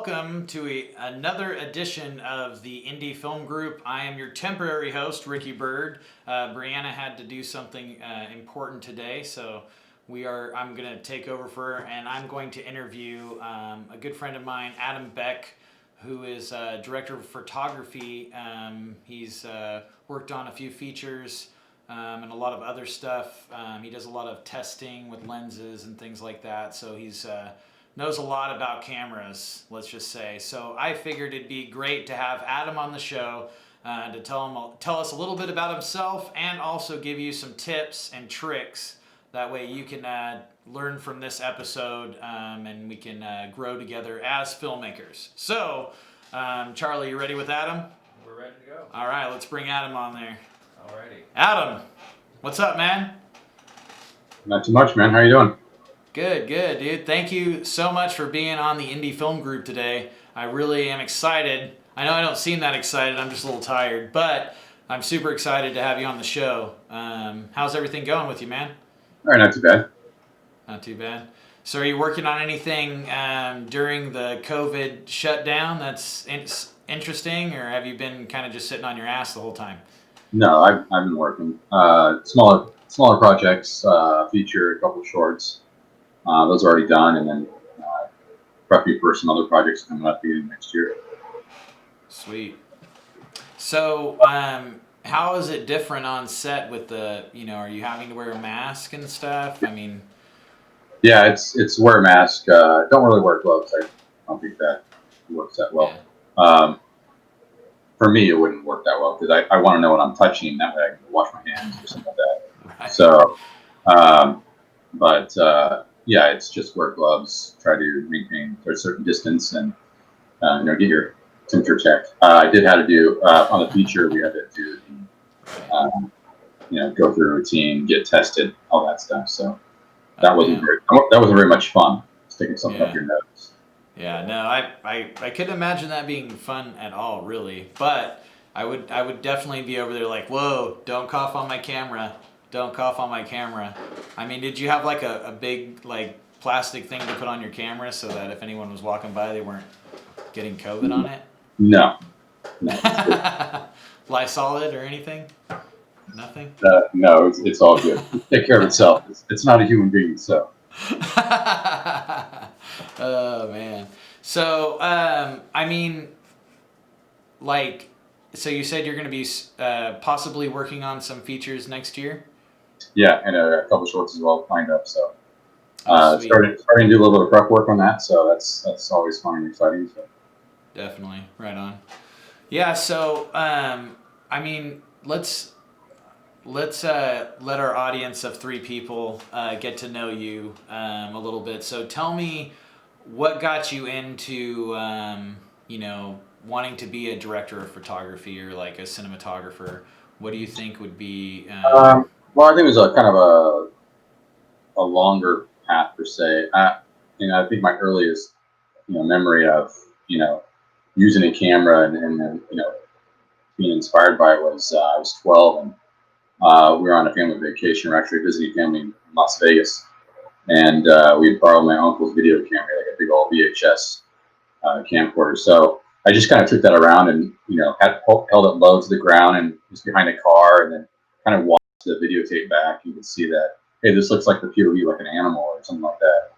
welcome to another edition of the Indie Film Group. I am your temporary host, Ricky Bird. Brianna had to do something important today, so I'm going to take over for her, and I'm going to interview a good friend of mine, Adam Beck, who is director of photography. He's worked on a few features and a lot of other stuff. He does a lot of testing with lenses and things like that, so he's knows a lot about cameras, let's just say. So I figured it'd be great to have Adam on the show to tell us a little bit about himself and also give you some tips and tricks. That way you can learn from this episode and we can grow together as filmmakers. So, Charlie, you ready with Adam? We're ready to go. All right, let's bring Adam on there. Alrighty. Adam, what's up, man? Not too much, man. How you doing? Good, dude. Thank you so much for being on the Indie Film Group today. I really am excited. I know I don't seem that excited. I'm just a little tired, but I'm super excited to have you on the show. How's everything going with you, man? All right, not too bad. Not too bad. So are you working on anything during the COVID shutdown that's interesting, or have you been kind of just sitting on your ass the whole time? No, I've been working. Smaller projects, feature, a couple of shorts. Those are already done, and then prepping for some other projects coming up beginning next year. Sweet. So, how is it different on set with the, are you having to wear a mask and stuff? I mean... Yeah, it's wear a mask. Don't really wear gloves. I don't think that works that well. Yeah. For me, it wouldn't work that well because I want to know what I'm touching. That way I can wash my hands or something like that. Right. So, yeah, it's just wear gloves, try to maintain a certain distance, and get your temperature checked. I did have to do on the feature. We had to do go through a routine, get tested, all that stuff. So that wasn't very much fun. Sticking something up your nose. Yeah, no, I couldn't imagine that being fun at all, really. But I would definitely be over there like, whoa, don't cough on my camera. Don't cough on my camera. I mean, did you have like a big like plastic thing to put on your camera so that if anyone was walking by, they weren't getting COVID on it? No. Lysol it or anything? Nothing? No, it's all good. Take care of itself. It's not a human being, so. Oh, man. So, I mean, like, so you said you're going to be possibly working on some features next year? Yeah, and a couple shorts as well lined up. So, starting to do a little bit of prep work on that. So that's always fun and exciting. So. Definitely, right on. Yeah. So, I mean, let's let our audience of 3 people get to know you a little bit. So, tell me what got you into wanting to be a director of photography or like a cinematographer. What do you think would be? Well, I think it was a kind of a longer path per se. I think my earliest memory of using a camera and being inspired by it was I was 12 and we were on a family vacation. We were actually visiting family in Las Vegas, and we had borrowed my uncle's video camera, like a big old VHS camcorder. So I just kind of took that around and held it low to the ground and was behind a car, and then kind of watched the videotape back. You could see that, hey, this looks like the POV like an animal or something like that.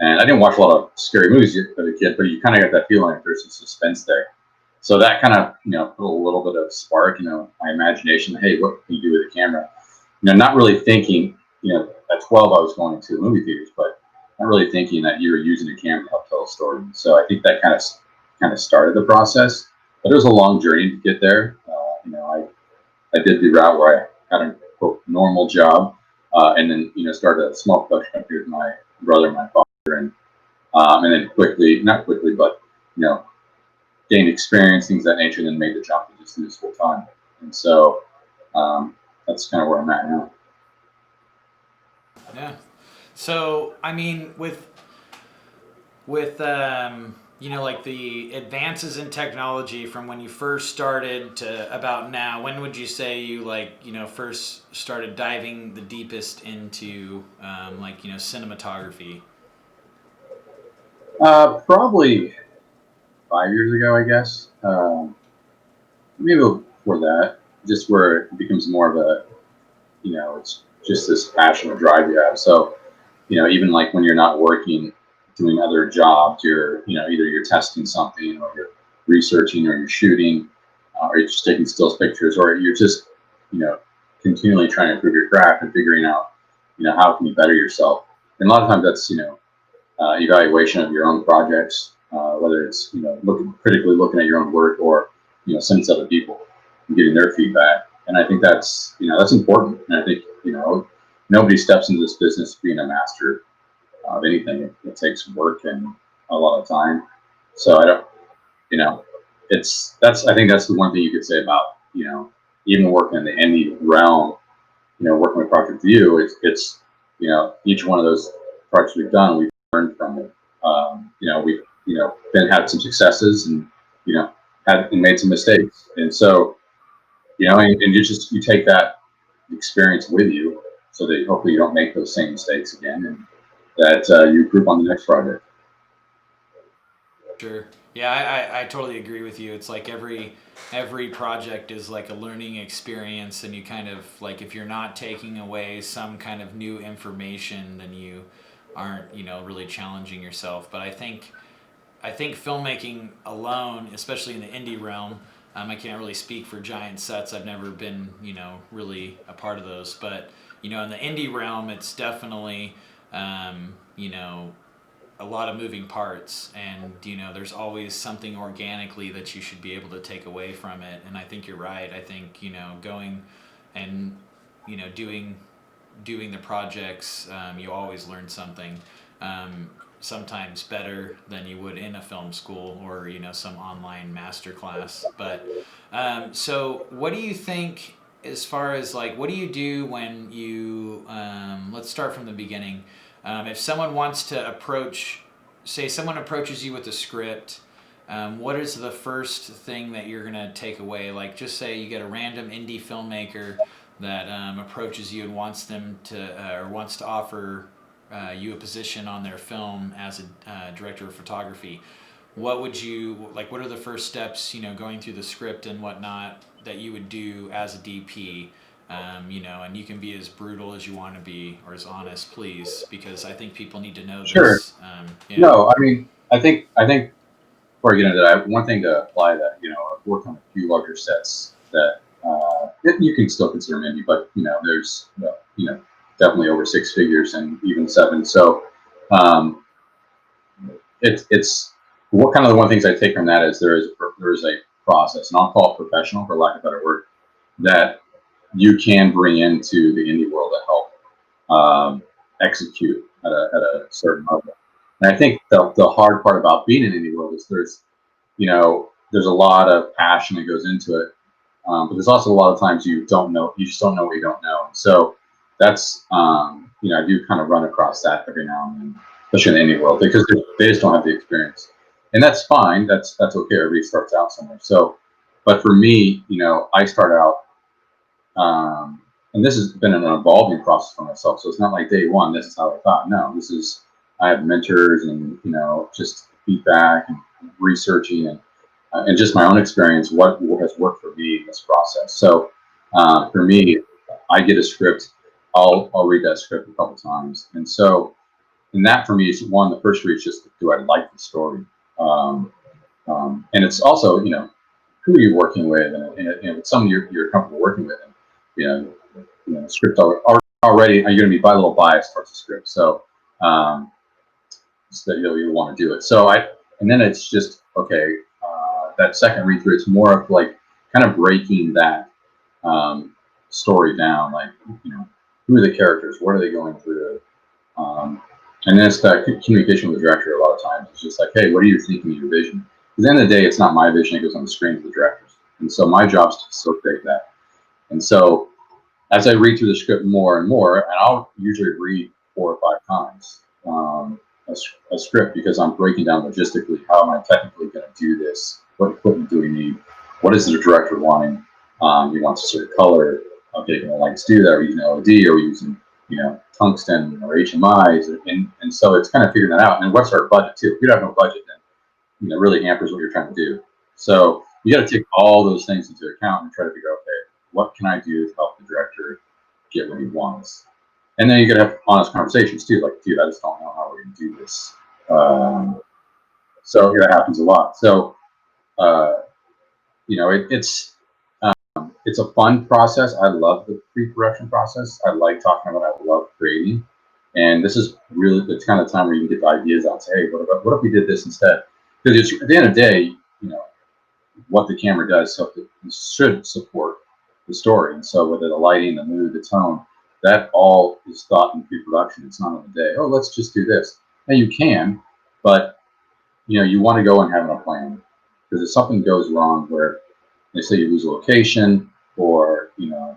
And I didn't watch a lot of scary movies as a kid, but you kind of got that feeling like there's some suspense there. So that kind of put a little bit of spark, my imagination. Hey, what can you do with a camera? Not really thinking. At 12 I was going to movie theaters, but not really thinking that you were using a camera to help tell a story. So I think that kind of started the process, but it was a long journey to get there. I did the route where I had a quote normal job, and then started a small production company with my brother and my father, and then not quickly, but gained experience, things of that nature, and then made the jump to just do this full time. And so that's kind of where I'm at now. Yeah. So I mean, with like the advances in technology from when you first started to about now, when would you say you first started diving the deepest into cinematography? Probably 5 years ago, I guess. Maybe before that, just where it becomes more of a, it's just this passion or drive you have. So, even like when you're not working, doing other jobs, either you're testing something or you're researching or you're shooting, or you're just taking stills pictures, or you're just, you know, continually trying to improve your craft and figuring out, how can you better yourself. And a lot of times that's, evaluation of your own projects, whether it's, critically looking at your own work or, sending it to other people and getting their feedback. And I think that's important. And I think, nobody steps into this business being a master of anything. It takes work and a lot of time. So I don't, you know, I think that's the one thing you could say about, even working in the indie realm, working with Project View, it's each one of those projects we've done, we've learned from it. We've, been had some successes and, had and made some mistakes. And so, and you take that experience with you so that hopefully you don't make those same mistakes again, and that you improve on the next project. Sure. Yeah, I totally agree with you. It's like every project is like a learning experience, and you kind of like, if you're not taking away some kind of new information, then you aren't, really challenging yourself. But I think filmmaking alone, especially in the indie realm, I can't really speak for giant sets. I've never been, really a part of those. But, in the indie realm, it's definitely, a lot of moving parts, and there's always something organically that you should be able to take away from it. And I think you're right. I think going and doing the projects, you always learn something, sometimes better than you would in a film school or some online master class. But so what do you think as far as like, what do you do when you let's start from the beginning. If someone wants to say someone approaches you with a script, what is the first thing that you're going to take away? Like, just say you get a random indie filmmaker that approaches you and wants to offer you a position on their film as a director of photography. What would you like? What are the first steps, going through the script and whatnot, that you would do as a DP? And you can be as brutal as you want to be, or as honest, please, because I think people need to know Sure. this. No, I mean, I think before I get into that, one thing to apply that, I've worked on a few larger sets that you can still consider indie, but there's definitely over six figures and even seven. So um, it's what kind of the one things I take from that is there is a process, and I'll call it professional for lack of a better word, that you can bring into the indie world to help execute at a certain level. And I think the hard part about being in indie world is there's a lot of passion that goes into it, but there's also a lot of times you just don't know what you don't know. So that's I do kind of run across that every now and then, especially in the indie world, because they just don't have the experience, and that's fine. That's okay. Everybody starts out somewhere. So, but for me, I start out. And this has been an evolving process for myself. So it's not like day one, this is how I thought. No, I have mentors and, just feedback and researching and just my own experience, what has worked for me in this process. So for me, I get a script, I'll read that script a couple times. And so, and that for me is one, the first read is just, do I like the story? And it's also, who are you working with, and with someone you're comfortable working with, and script already, you're going to be a little biased towards the script, so that you want to do it. And then it's just okay. That second read through, it's more of like kind of breaking that story down, like who are the characters, what are they going through, and then it's that communication with the director. A lot of times it's just like, hey, what are you thinking of your vision? At the end of the day, it's not my vision; it goes on the screen to the directors, and so my job is to facilitate that. And so as I read through the script more and more, and I'll usually read 4 or 5 times a script, because I'm breaking down logistically, how am I technically going to do this? What equipment do we need? What is the director wanting? He wants a certain color. Okay, can the lights do that? Are we using LED? Are we using tungsten or HMIs? And so it's kind of figuring that out. And what's our budget too? If we don't have no budget, then really hampers what you're trying to do. So you got to take all those things into account and try to figure out, okay, what can I do to help the director get what he wants? And then you got to have honest conversations too, like, dude, I just don't know how we're going to do this. So that happens a lot. So it's a fun process. I love the pre-production process. I like talking about it. I love creating. And this is really the kind of time where you can get the ideas out and say, hey, what if we did this instead? Because at the end of the day, what the camera does should support the story. And so whether the lighting, the mood, the tone, that all is thought in pre-production. It's not on the day, oh, let's just do this. And you can, but you want to go and have a plan. Because if something goes wrong where they say you lose a location, or an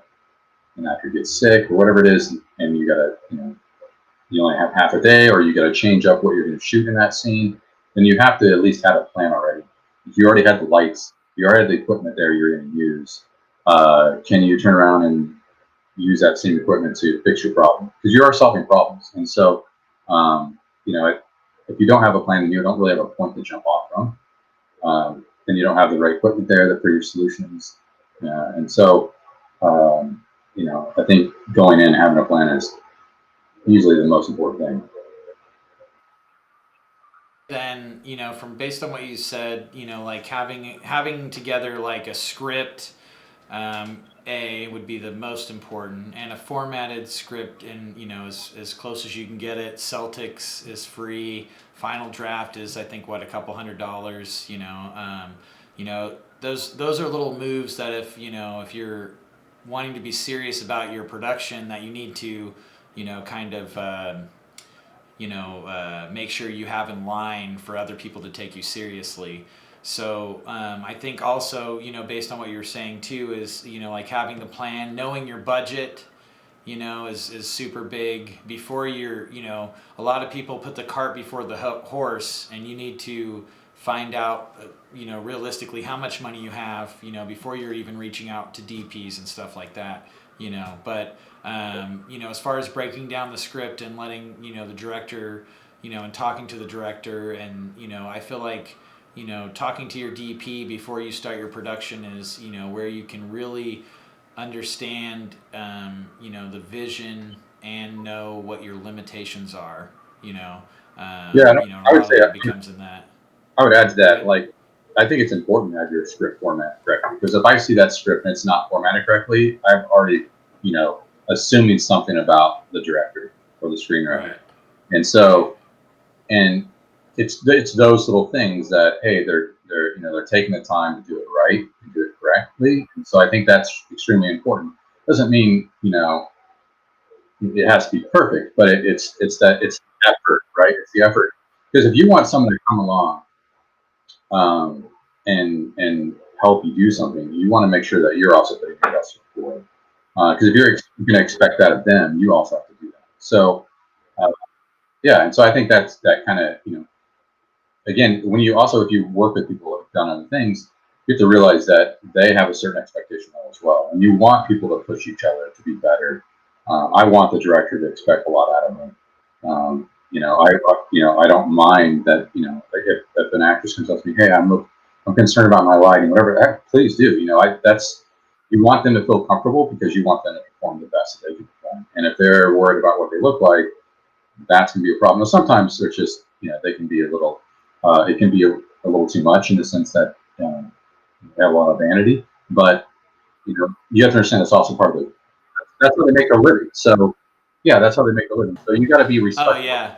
actor gets sick, or whatever it is, and you gotta you only have half a day, or you gotta change up what you're gonna shoot in that scene, then you have to at least have a plan already. If you already have the lights, you already have the equipment there you're gonna use, can you turn around and use that same equipment to fix your problem? Because you are solving problems. And so if you don't have a plan, then you don't really have a point to jump off from. Then you don't have the right equipment there for your solutions. And so, I think going in and having a plan is usually the most important thing. Then, from based on what you said, like having together like a script, would be the most important, and a formatted script, and as close as you can get it. Celtics is free. Final Draft is, I think, what, a couple $100. Those are little moves that if you're wanting to be serious about your production, that you need to kind of make sure you have in line for other people to take you seriously. So I think also, based on what you're saying too, is, like having the plan, knowing your budget, is super big. Before a lot of people put the cart before the horse, and you need to find out, realistically how much money you have, before you're even reaching out to DPs and stuff like that, but as far as breaking down the script and letting, the director, and talking to the director, and, I feel like, talking to your DP before you start your production is, where you can really understand, the vision and know what your limitations are, Yeah, a I would lot say of it becomes in that. I would add to that, Good. like, I think it's important to have your script format correctly, because if I see that script and it's not formatted correctly, I'm already, assuming something about the director or the screenwriter. Right. And Right. so, and it's those little things that, hey, they're taking the time to do it right and do it correctly. And so I think that's extremely important. Doesn't mean it has to be perfect, but it's effort, right? It's the effort. Because if you want someone to come along, and help you do something, you want to make sure that you're also putting your best foot forward. Because if you're going to expect that of them, you also have to do that. So uh, yeah, and so I think that kind of again, if you work with people who have done other things, you have to realize that they have a certain expectation as well, and you want people to push each other to be better. I want the director to expect a lot out of me. I don't mind that. Like if an actress comes up to me, hey, I'm concerned about my lighting, whatever. Please do. You want them to feel comfortable, because you want them to perform the best that they can perform. And if they're worried about what they look like, that's going to be a problem. Now, sometimes they're just, they can be a little, it can be a little too much, in the sense that they have a lot of vanity. But you have to understand it's also part of the. That's how they make their living. So yeah, that's how they make a living. So you got to be Oh respectful. yeah.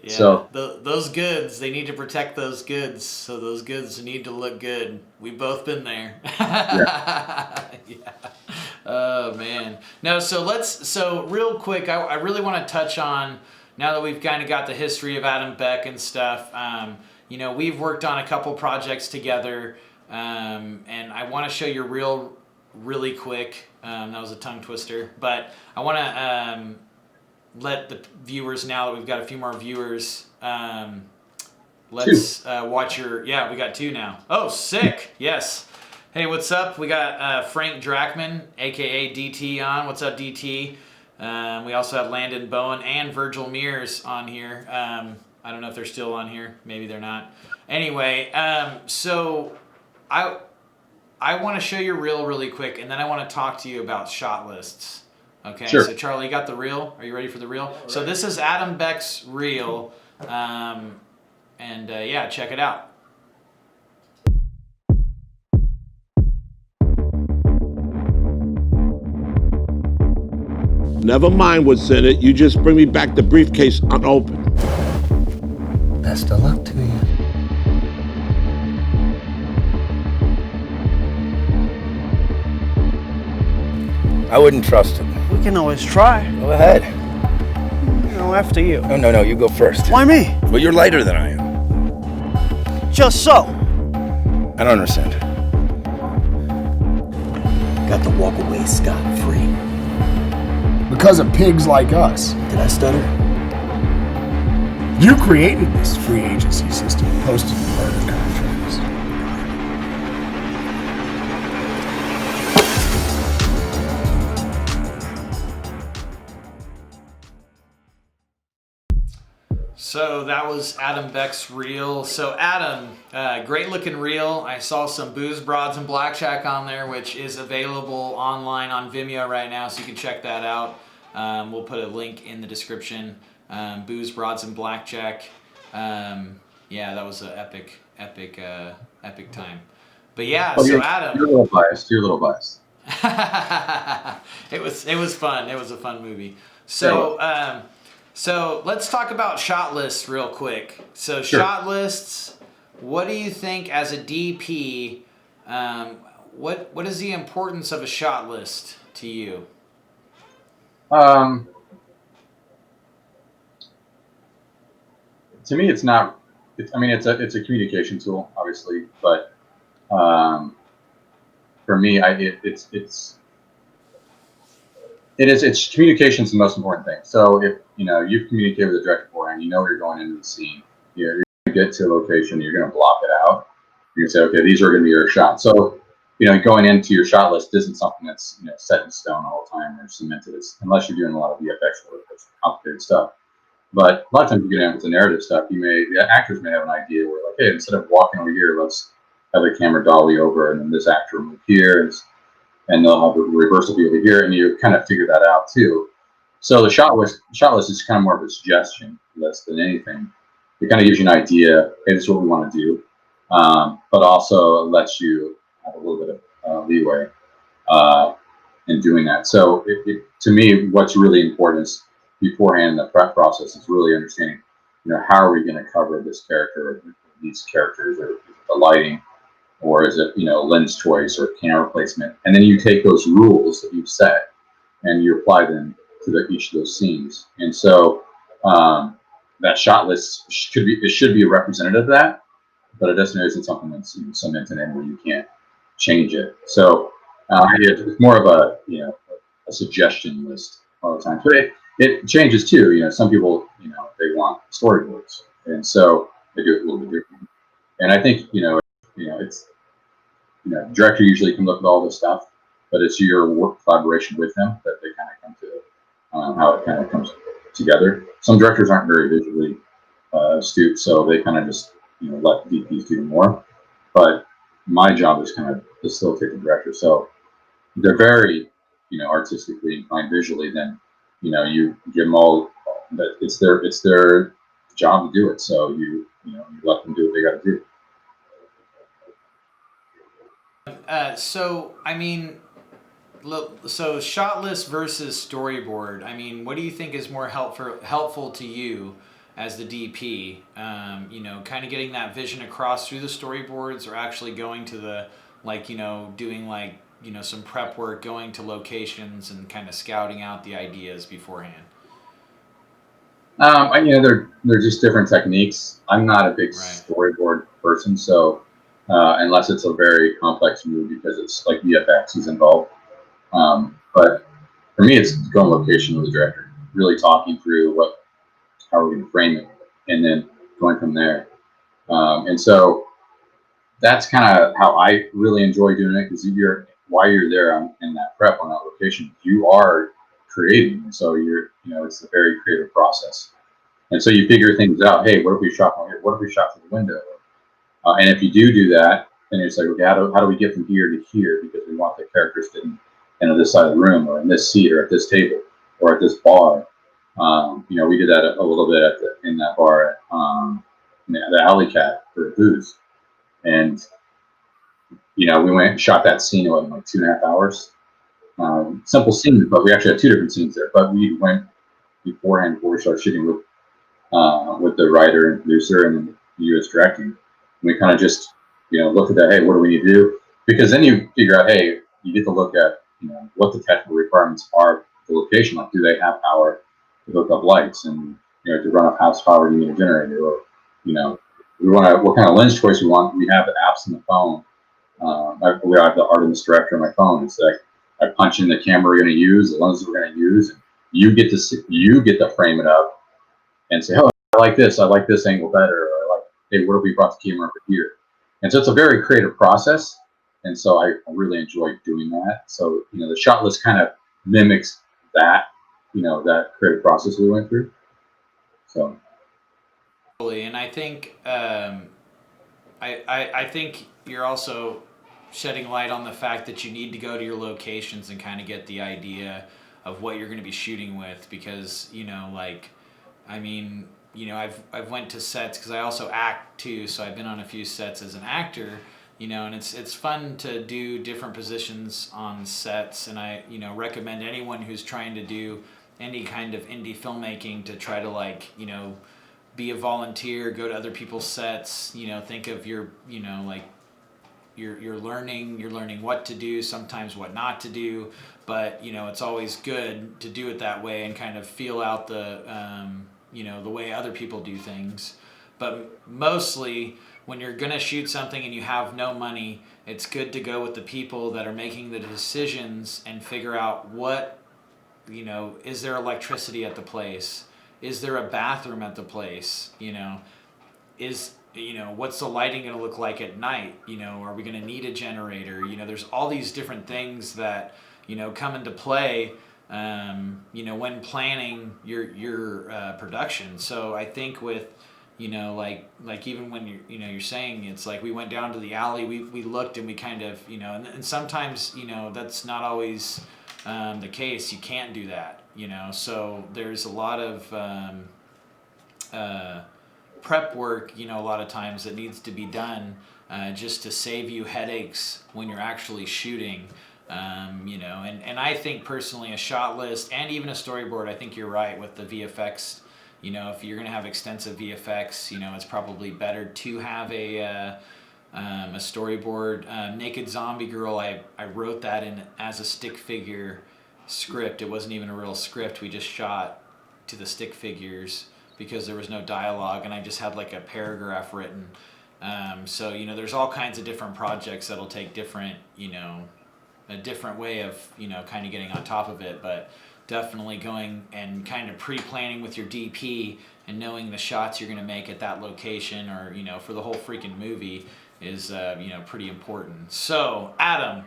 Yeah, So those goods, they need to protect those goods, so those goods need to look good. We've both been there. yeah, Yeah. Oh man. No, so real quick, I really want to touch on, now that we've kind of got the history of Adam Beck and stuff. We've worked on a couple projects together, and I want to show you reel really quick. That was a tongue twister, but I want to let the viewers, now that we've got a few more viewers, two. let's watch your. Yeah, we got two now. Oh, sick. Yes. Hey, what's up? We got Frank Drachman, aka DT, on. What's up, DT? We also have Landon Bowen and Virgil Mears on here. I don't know if they're still on here. Maybe they're not. Anyway, so I want to show your reel really quick, and then I want to talk to you about shot lists. Okay, Sure. so Charlie, you got the reel? Are you ready for the reel? Right. So this is Adam Beck's reel, yeah, check it out. Never mind what's in it. You just bring me back the briefcase unopened. Best of luck to you. I wouldn't trust him. We can always try. Go ahead. No, after you. No, you go first. Why me? Well, you're lighter than I am. Just so. I don't understand. Got to walk away scot-free. Because of pigs like us. Did I stutter? You created this free agency system, posted the murder contracts. So that was Adam Beck's reel. So Adam, great looking reel. I saw some Booze, Broads, and Blackjack on there, which is available online on Vimeo right now, so you can check that out. We'll put a link in the description. Booze, Broads, and Blackjack. Yeah, that was an epic time. But yeah, so Adam, you're a little biased. You're a little biased. it was fun. It was a fun movie. So so let's talk about shot lists real quick. So Sure. Shot lists. What do you think as a DP? What is the importance of a shot list to you? To me, it's not. I mean, it's a communication tool, obviously, but for me, it's communication's the most important thing. So if you've communicated with the director beforehand, you know where you're going into the scene. You're going to get to a location, you're going to block it out. You're going to say, okay, these are going to be your shots. So going into your shot list isn't something that's set in stone all the time or cemented. Unless you're doing a lot of VFX work, that's complicated stuff. But a lot of times you get into narrative stuff. The actors may have an idea where, like, hey, instead of walking over here, let's have the camera dolly over, and then this actor move here, and they'll have the reversal be over here, and you kind of figure that out too. So the shot list is kind of more of a suggestion list than anything. It kind of gives you an idea, hey, this is what we want to do, but also lets you have a little bit of leeway in doing that. So to me, what's really important is beforehand, the prep process is really understanding, how are we going to cover this character, or these characters, or the lighting, or is it, lens choice or camera placement? And then you take those rules that you've set and you apply them to each of those scenes. And so that shot list should be a representative of that, but it isn't something that's cemented in where you can't change it. So it's more of a suggestion list all the time. But it changes too. Some people they want storyboards, and so they do it a little bit differently. And I think it's director usually comes up with all this stuff, but it's your work collaboration with them that they kind of come to how it kind of comes together. Some directors aren't very visually astute, so they kind of just let DPs do more. But my job is kind of facilitate the director. So they're very artistically inclined visually. Then you give them all that it's their job to do it. So you let them do what they got to do. So I mean, so shot list versus storyboard. I mean, what do you think is more helpful to you as the DP? Kind of getting that vision across through the storyboards, or actually going to the doing some prep work, going to locations and kind of scouting out the ideas beforehand. They're just different techniques. I'm not a big storyboard person, so unless it's a very complex movie because it's like VFX is involved. But for me, it's going location with the director, really talking through how we're going to frame it, and then going from there. And so that's kind of how I really enjoy doing it, because while you're there in that prep on that location, you are creating. And so it's a very creative process. And so you figure things out. Hey, what if we shot from here? What if we shot through the window? And if you do that, then it's like, okay, how do we get from here to here? Because we want the characters to be in this side of the room, or in this seat, or at this table, or at this bar. We did that a little bit in that bar at the Alley Cat for booze. And, we went and shot that scene in like 2.5 hours. Simple scene, but we actually had 2 different scenes there. But we went beforehand, before we started shooting with the writer and producer and the US directing. We kind of just, looked at that. Hey, what do we need to do? Because then you figure out, hey, you get to look at, what the technical requirements are for the location. Like, do they have power to hook up lights, and to run up house power, you need a generator, or we want what kind of lens choice we want. We have the apps on the phone. We have the Artemis director on my phone. It's like I punch in the camera we're going to use, the lenses we're going to use, and you get to frame it up and say, oh, I like this angle better, or I like, hey, what if we brought the camera over here? And so it's a very creative process, and so I really enjoy doing that. So the Shotless kind of mimics that, that creative process we went through. So. And I think I think you're also shedding light on the fact that you need to go to your locations and kind of get the idea of what you're going to be shooting with, because I've went to sets because I also act too, so I've been on a few sets as an actor, and it's fun to do different positions on sets, and I recommend anyone who's trying to do any kind of indie filmmaking to try to be a volunteer, go to other people's sets, think of you're learning what to do, sometimes what not to do, but it's always good to do it that way and kind of feel out the the way other people do things. But mostly when you're gonna shoot something and you have no money, it's good to go with the people that are making the decisions and figure out what, is there electricity at the place? Is there a bathroom at the place? What's the lighting going to look like at night? Are we going to need a generator? There's all these different things that, come into play, when planning your production. So I think with, like even when you're saying, it's like we went down to the alley, we looked and we kind of, and sometimes, that's not always the case. You can't do that. So there's a lot of prep work, a lot of times that needs to be done just to save you headaches when you're actually shooting. And I think personally a shot list and even a storyboard, I think you're right with the VFX. If you're going to have extensive VFX, it's probably better to have a storyboard. Naked Zombie Girl, I wrote that in as a stick figure script. It wasn't even a real script. We just shot to the stick figures because there was no dialogue, and I just had like a paragraph written. So there's all kinds of different projects that'll take different, a different way of kind of getting on top of it. But definitely going and kind of pre-planning with your DP and knowing the shots you're going to make at that location, or for the whole freaking movie, is pretty important. So Adam,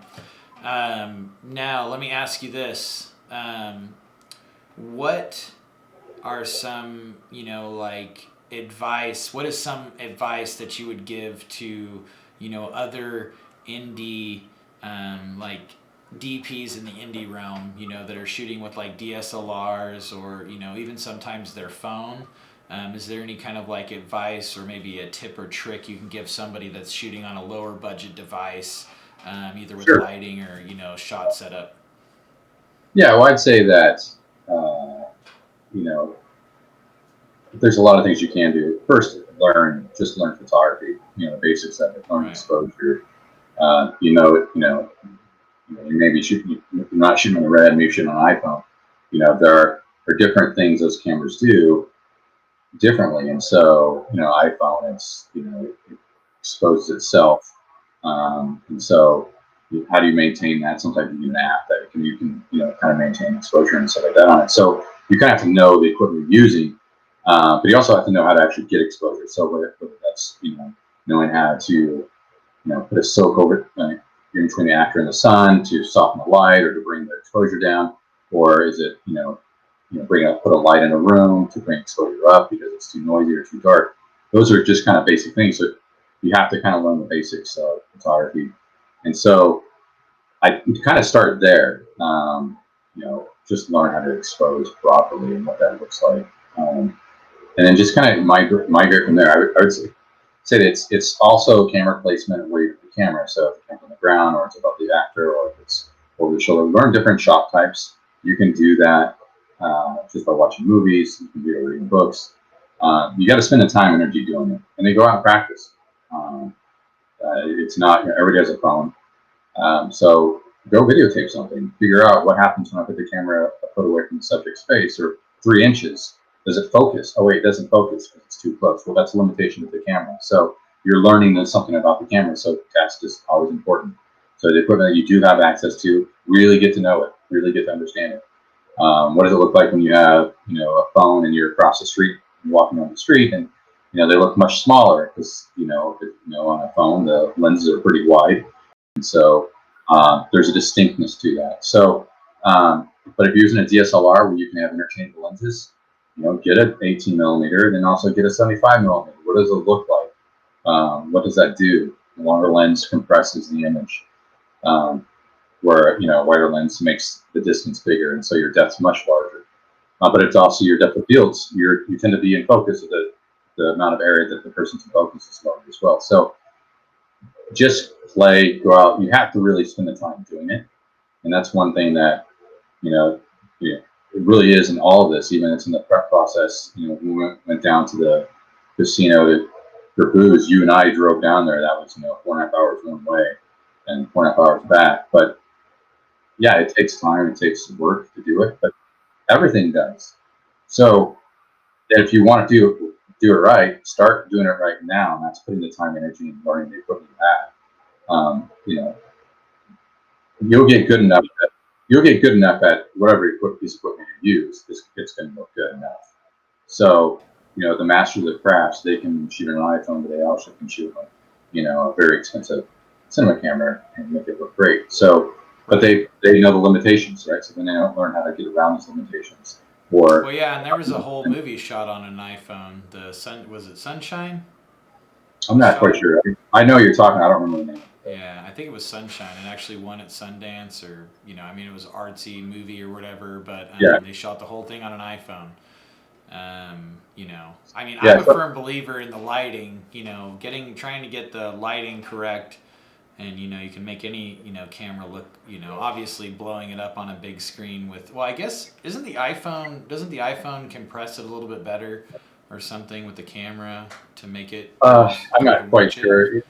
now let me ask you this. What are some, advice? What is some advice that you would give to, other indie, DPs in the indie realm, that are shooting with like DSLRs or, even sometimes their phone? Is there any kind of advice or maybe a tip or trick you can give somebody that's shooting on a lower budget device, either with lighting or, shot setup? Yeah, well, I'd say that, there's a lot of things you can do. First, learn photography, the basics of it, learn exposure. You maybe shooting, you're not shooting on the red, maybe shooting on an iPhone. There are different things those cameras do differently. And so, iPhone, it exposes itself. And so how do you maintain that? Sometimes you need an app that you can kind of maintain exposure and stuff like that on it. So you kind of have to know the equipment you're using, but you also have to know how to actually get exposure. So whether that's, knowing how to, put a soak over in between the actor and the sun to soften the light or to bring the exposure down, or is it, put a light in a room to bring exposure up because it's too noisy or too dark. Those are just kind of basic things. So, you have to kind of learn the basics of photography. And so I kind of start there, just learn how to expose properly and what that looks like. And then just kind of migrate from there. I would say that it's also camera placement where you put the camera. So if it's on the ground, or it's above the actor, or if it's over the shoulder. Learn different shot types. You can do that just by watching movies. You can do it reading books. You got to spend the time and energy doing it, and then go out and practice. It's not everybody has a phone, so go videotape something. Figure out what happens when I put the camera a foot away from the subject's face, or 3 inches. Does it focus? Oh wait, it doesn't focus because it's too close. Well, that's a limitation of the camera. So you're learning something about the camera. So test is always important. So the equipment that you do have access to, really get to know it, really get to understand it. What does it look like when you have, a phone and you're across the street, you're walking on the street, and they look much smaller because on a phone the lenses are pretty wide, and so there's a distinctness to that. So, but if you're using a DSLR where you can have interchangeable lenses, get an 18 millimeter, then also get a 75 millimeter. What does it look like? What does that do? The longer lens compresses the image, where a wider lens makes the distance bigger, and so your depth's much larger. But it's also your depth of fields. You tend to be in focus of the amount of area that the person's in focus is larger as well. So just play, go out. You have to really spend the time doing it, and that's one thing that it really is in all of this. Even it's in the prep process. When we went down to the casino for booze, you and I drove down there. That was 4.5 hours one way and 4.5 hours back. But yeah, it takes time. It takes work to do it, but everything does. So if you want to do it right, start doing it right now, and that's putting the time, energy, and learning the equipment you have. You'll get good enough. You'll get good enough at whatever piece of equipment you use. It's going to look good enough. So the masters of the crafts, they can shoot an iPhone, but they also can shoot a very expensive cinema camera and make it look great. So, but they know the limitations, right? So then they don't learn how to get around those limitations. Well, yeah, and there was a whole movie shot on an iPhone. Was it Sunshine? I'm not quite sure. I know you're talking. I don't remember the name. Yeah, I think it was Sunshine. It actually won at Sundance, or it was an artsy movie or whatever. But they shot the whole thing on an iPhone. I'm a firm believer in the lighting. Trying to get the lighting correct, and you can make any camera look. Obviously blowing it up on a big screen with. Well, I guess doesn't the iPhone compress it a little bit better? Or something with the camera to make it. I'm not quite sure.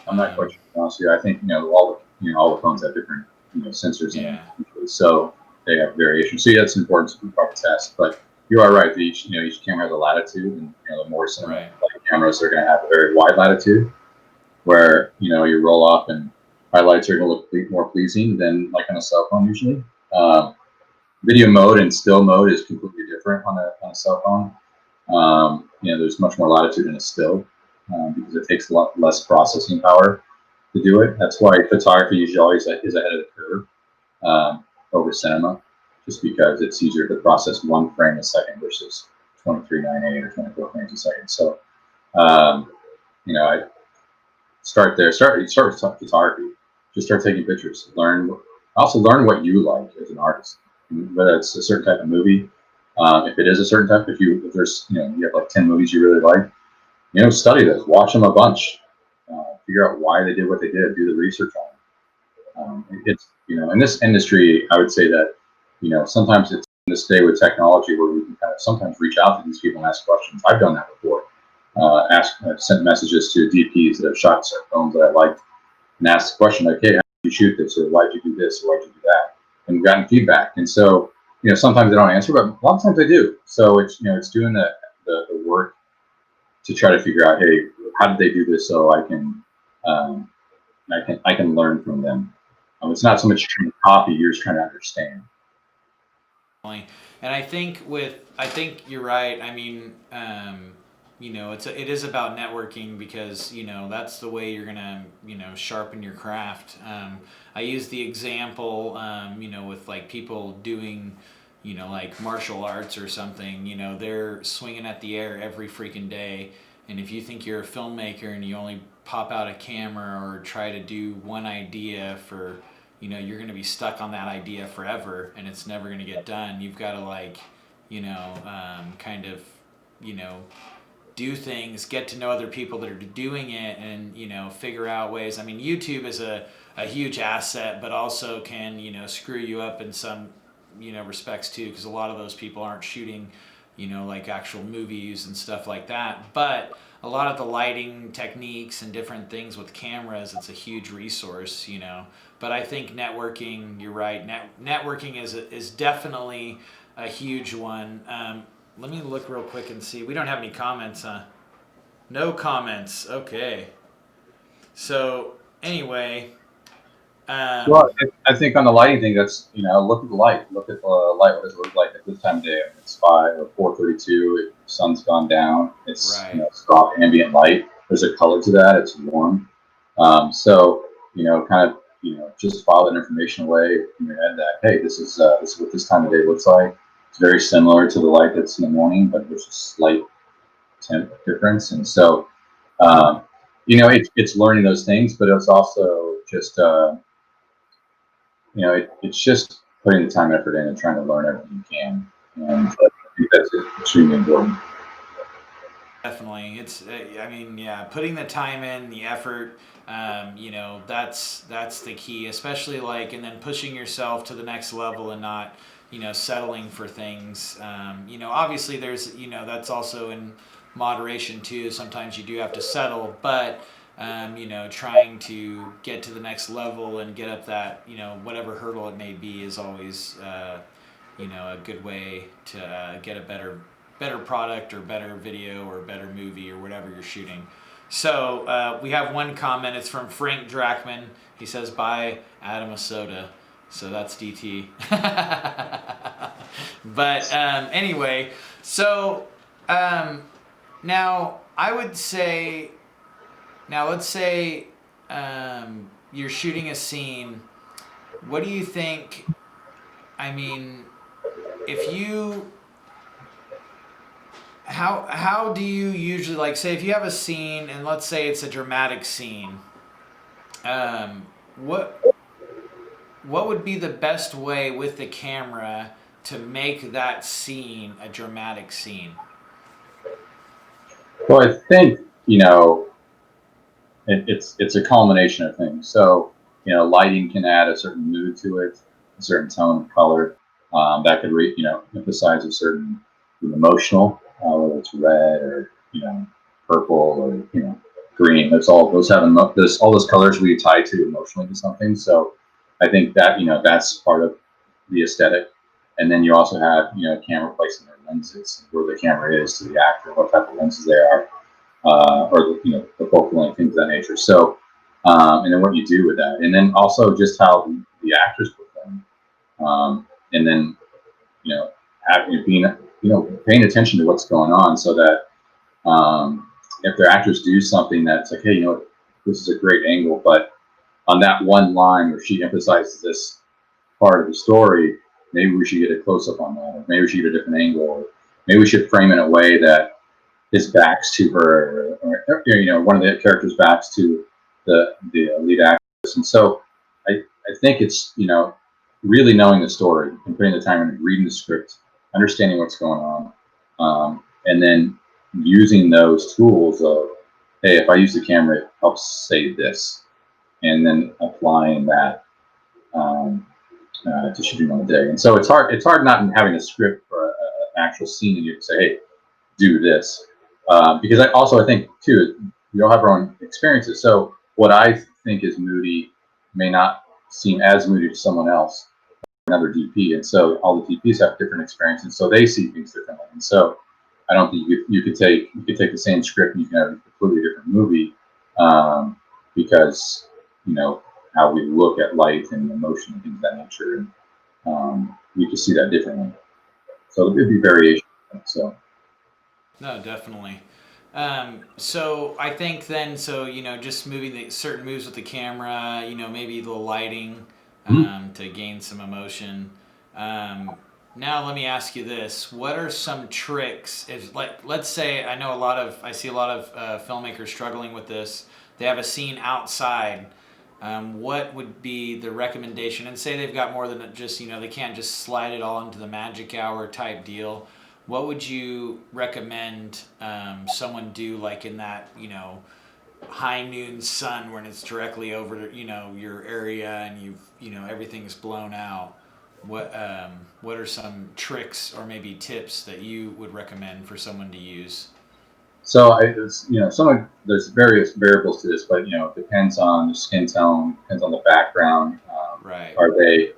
I'm not quite sure. Honestly, I think all the phones have different sensors in them, so they have variations. So yeah, it's important to probably test. But you are right. Each camera has a latitude, and the more cinematic cameras are going to have a very wide latitude, where you roll off and highlights are going to look more pleasing than like on a cell phone usually. Video mode and still mode is completely different on a cell phone. There's much more latitude in a still because it takes a lot less processing power to do it. That's why photography usually always is ahead of the curve over cinema, just because it's easier to process 1 frame a second versus 23.98 or 24 frames a second. So, I start there. Start with photography. Just start taking pictures. Learn what you like as an artist, whether it's a certain type of movie. If it is a certain type, if there's you have like 10 movies you really like, study those, watch them a bunch, figure out why they did what they did, do the research on them. It's in this industry, I would say that sometimes it's in this day with technology where we can kind of sometimes reach out to these people and ask questions. I've done that before. I've sent messages to DPs that have shot certain films that I liked and asked the question like, "Hey, how did you shoot this?" or "Why did you do this?" or "Why did you do that?" and we've gotten feedback. And so sometimes they don't answer, but a lot of times they do. So it's it's doing the work to try to figure out, hey, how did they do this, so I can learn from them. It's not so much trying to copy; you're just trying to understand. And I think you're right. I mean, it is about networking because that's the way you're gonna sharpen your craft. I use the example with like people doing like martial arts or something. They're swinging at the air every freaking day, and if you think you're a filmmaker and you only pop out a camera or try to do one idea for, you're going to be stuck on that idea forever and it's never going to get done. You've got to kind of, do things, get to know other people that are doing it, and figure out ways. I mean, YouTube is a huge asset, but also can screw you up in some respects too, because a lot of those people aren't shooting like actual movies and stuff like that. But a lot of the lighting techniques and different things with cameras, it's a huge resource. But I think networking, you're right, networking is definitely a huge one. Let me look real quick and see. We don't have any comments, huh? No comments. Okay. So anyway, Well, I think on the lighting thing, that's look at the light. Look at the light. What does it look like at this time of day? I mean, it's 4:32. The sun's gone down. It's right. It's soft ambient light. There's a color to that. It's warm. So kind of just file that information away in your head that hey, this is what this time of day looks like. It's very similar to the light that's in the morning, but there's a slight temp difference. And so it's learning those things, but it's also just it's just putting the time and effort in and trying to learn everything you can. And I think that's extremely important. Definitely. It's, I mean, yeah, putting the time in, the effort, that's the key, especially and then pushing yourself to the next level and not, settling for things. Obviously there's, that's also in moderation too. Sometimes you do have to settle, but, trying to get to the next level and get up that, whatever hurdle it may be is always, a good way to get a better product or better video or better movie or whatever you're shooting. So we have one comment. It's from Frank Drachman. He says, buy Adam a soda. So that's DT. But anyway, so now I would say, let's say you're shooting a scene. What do you think? I mean, if you... How do you usually, say if you have a scene and let's say it's a dramatic scene, what would be the best way with the camera to make that scene a dramatic scene? Well, I think it's a culmination of things. So lighting can add a certain mood to it, a certain tone of color that could emphasize a certain emotional, whether it's red or purple or green. Those all those colors we tie to emotionally to something. So I think that that's part of the aesthetic. And then you also have camera placing their lenses, where the camera is to the actor, what type of lenses they are, or the focal length, things of that nature. So and then what you do with that, and then also just how the actors perform, and then paying attention to what's going on, so that if their actors do something that's like, hey, this is a great angle, but on that one line where she emphasizes this part of the story, maybe we should get a close up on that, or maybe we should get a different angle, or maybe we should frame it in a way that his back's to her, or one of the characters' backs to the lead actress. And so I think it's really knowing the story and putting the time into reading the script, understanding what's going on, and then using those tools of, hey, if I use the camera, it helps say this, and then applying that to shooting on the day. And so it's hard not having a script for an actual scene, and you can say, hey, do this, because I think too, we all have our own experiences. So what I think is moody may not seem as moody to someone else, another DP, and so all the DPs have different experiences, so they see things differently. And so I don't think you could take the same script and you can have a completely different movie, because how we look at light and emotion and things of that nature, and we can see that differently. So it'd be variation. So No, definitely. So I think then, just moving the certain moves with the camera, maybe the lighting, to gain some emotion. Now let me ask you this: what are some tricks? If let's say I see a lot of filmmakers struggling with this. they have a scene outside. What would be the recommendation? And say they've got more than just, they can't just slide it all into the magic hour type deal. What would you recommend someone do, like in that, high noon sun when it's directly over, your area and everything's blown out? What are some tricks or maybe tips that you would recommend for someone to use? So there's various variables to this, but it depends on the skin tone, depends on the background. Right. Are they,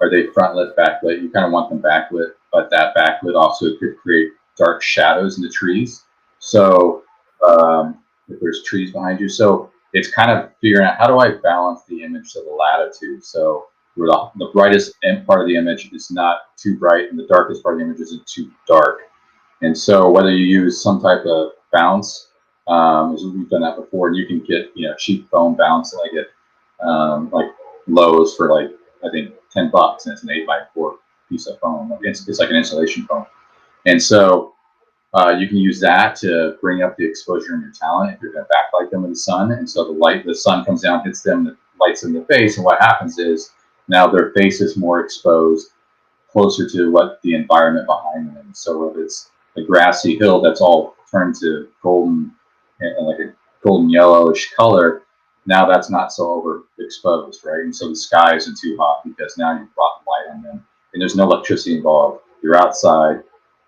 are they front lit, backlit? You kind of want them backlit, but that backlit also could create dark shadows in the trees. So if there's trees behind you, so it's kind of figuring out how do I balance the image to the latitude. So where the brightest end part of the image is not too bright, and the darkest part of the image isn't too dark. And so whether you use some type of bounce, as we've done that before, and you can get cheap foam bounce like Lowe's for like I think $10, and it's an 8x4 piece of foam. It's like an insulation foam, and so you can use that to bring up the exposure in your talent if you're going to backlight them in the sun. And so the sun comes down, hits them, the lights in the face, and what happens is now their face is more exposed, closer to what the environment behind them. So if it's a grassy hill that's all turned to golden, like a golden yellowish color, now that's not so overexposed, right? And so the sky isn't too hot because now you've brought light on them, and there's no electricity involved. You're outside,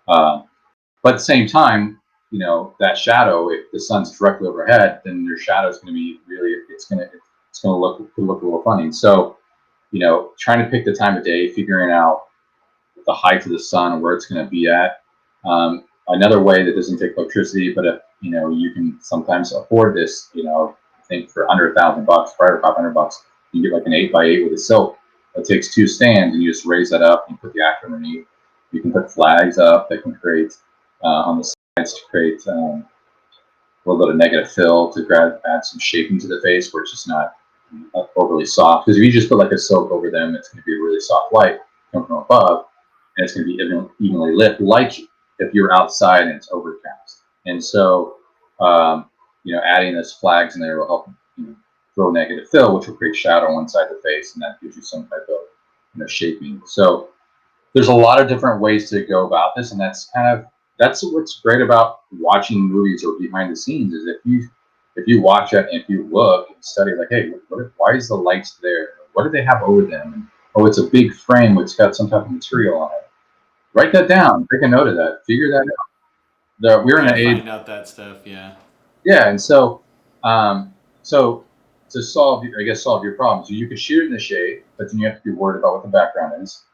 but at the same time, that shadow. If the sun's directly overhead, then your shadow is going to be really. It's going to look a little funny. So, trying to pick the time of day, figuring out the height of the sun and where it's going to be at. Another way that doesn't take electricity, but if you can sometimes afford this, I think for under $1,000, probably $500, you get like an 8x8 with a silk. It takes 2 stands, and you just raise that up and put the actor underneath. You can put flags up that can create on the sides to create a little bit of negative fill to add some shaping to the face where it's just not overly soft. Because if you just put like a silk over them, it's going to be a really soft light coming from above, and it's going to be evenly lit, like if you're outside and it's overcast. And so, adding those flags in there will help throw negative fill, which will create shadow on one side of the face, and that gives you some type of shaping. So there's a lot of different ways to go about this, and that's what's great about watching movies or behind the scenes is if you watch it and if you look and study, like, hey, why is the lights there? What do they have over them? And, oh, it's a big frame which got some type of material on it. Write that down. Take a note of that. Figure that out. We're in an age. Find out that stuff, yeah. Yeah, and so to solve your problems, you could shoot it in the shade, but then you have to be worried about what the background is,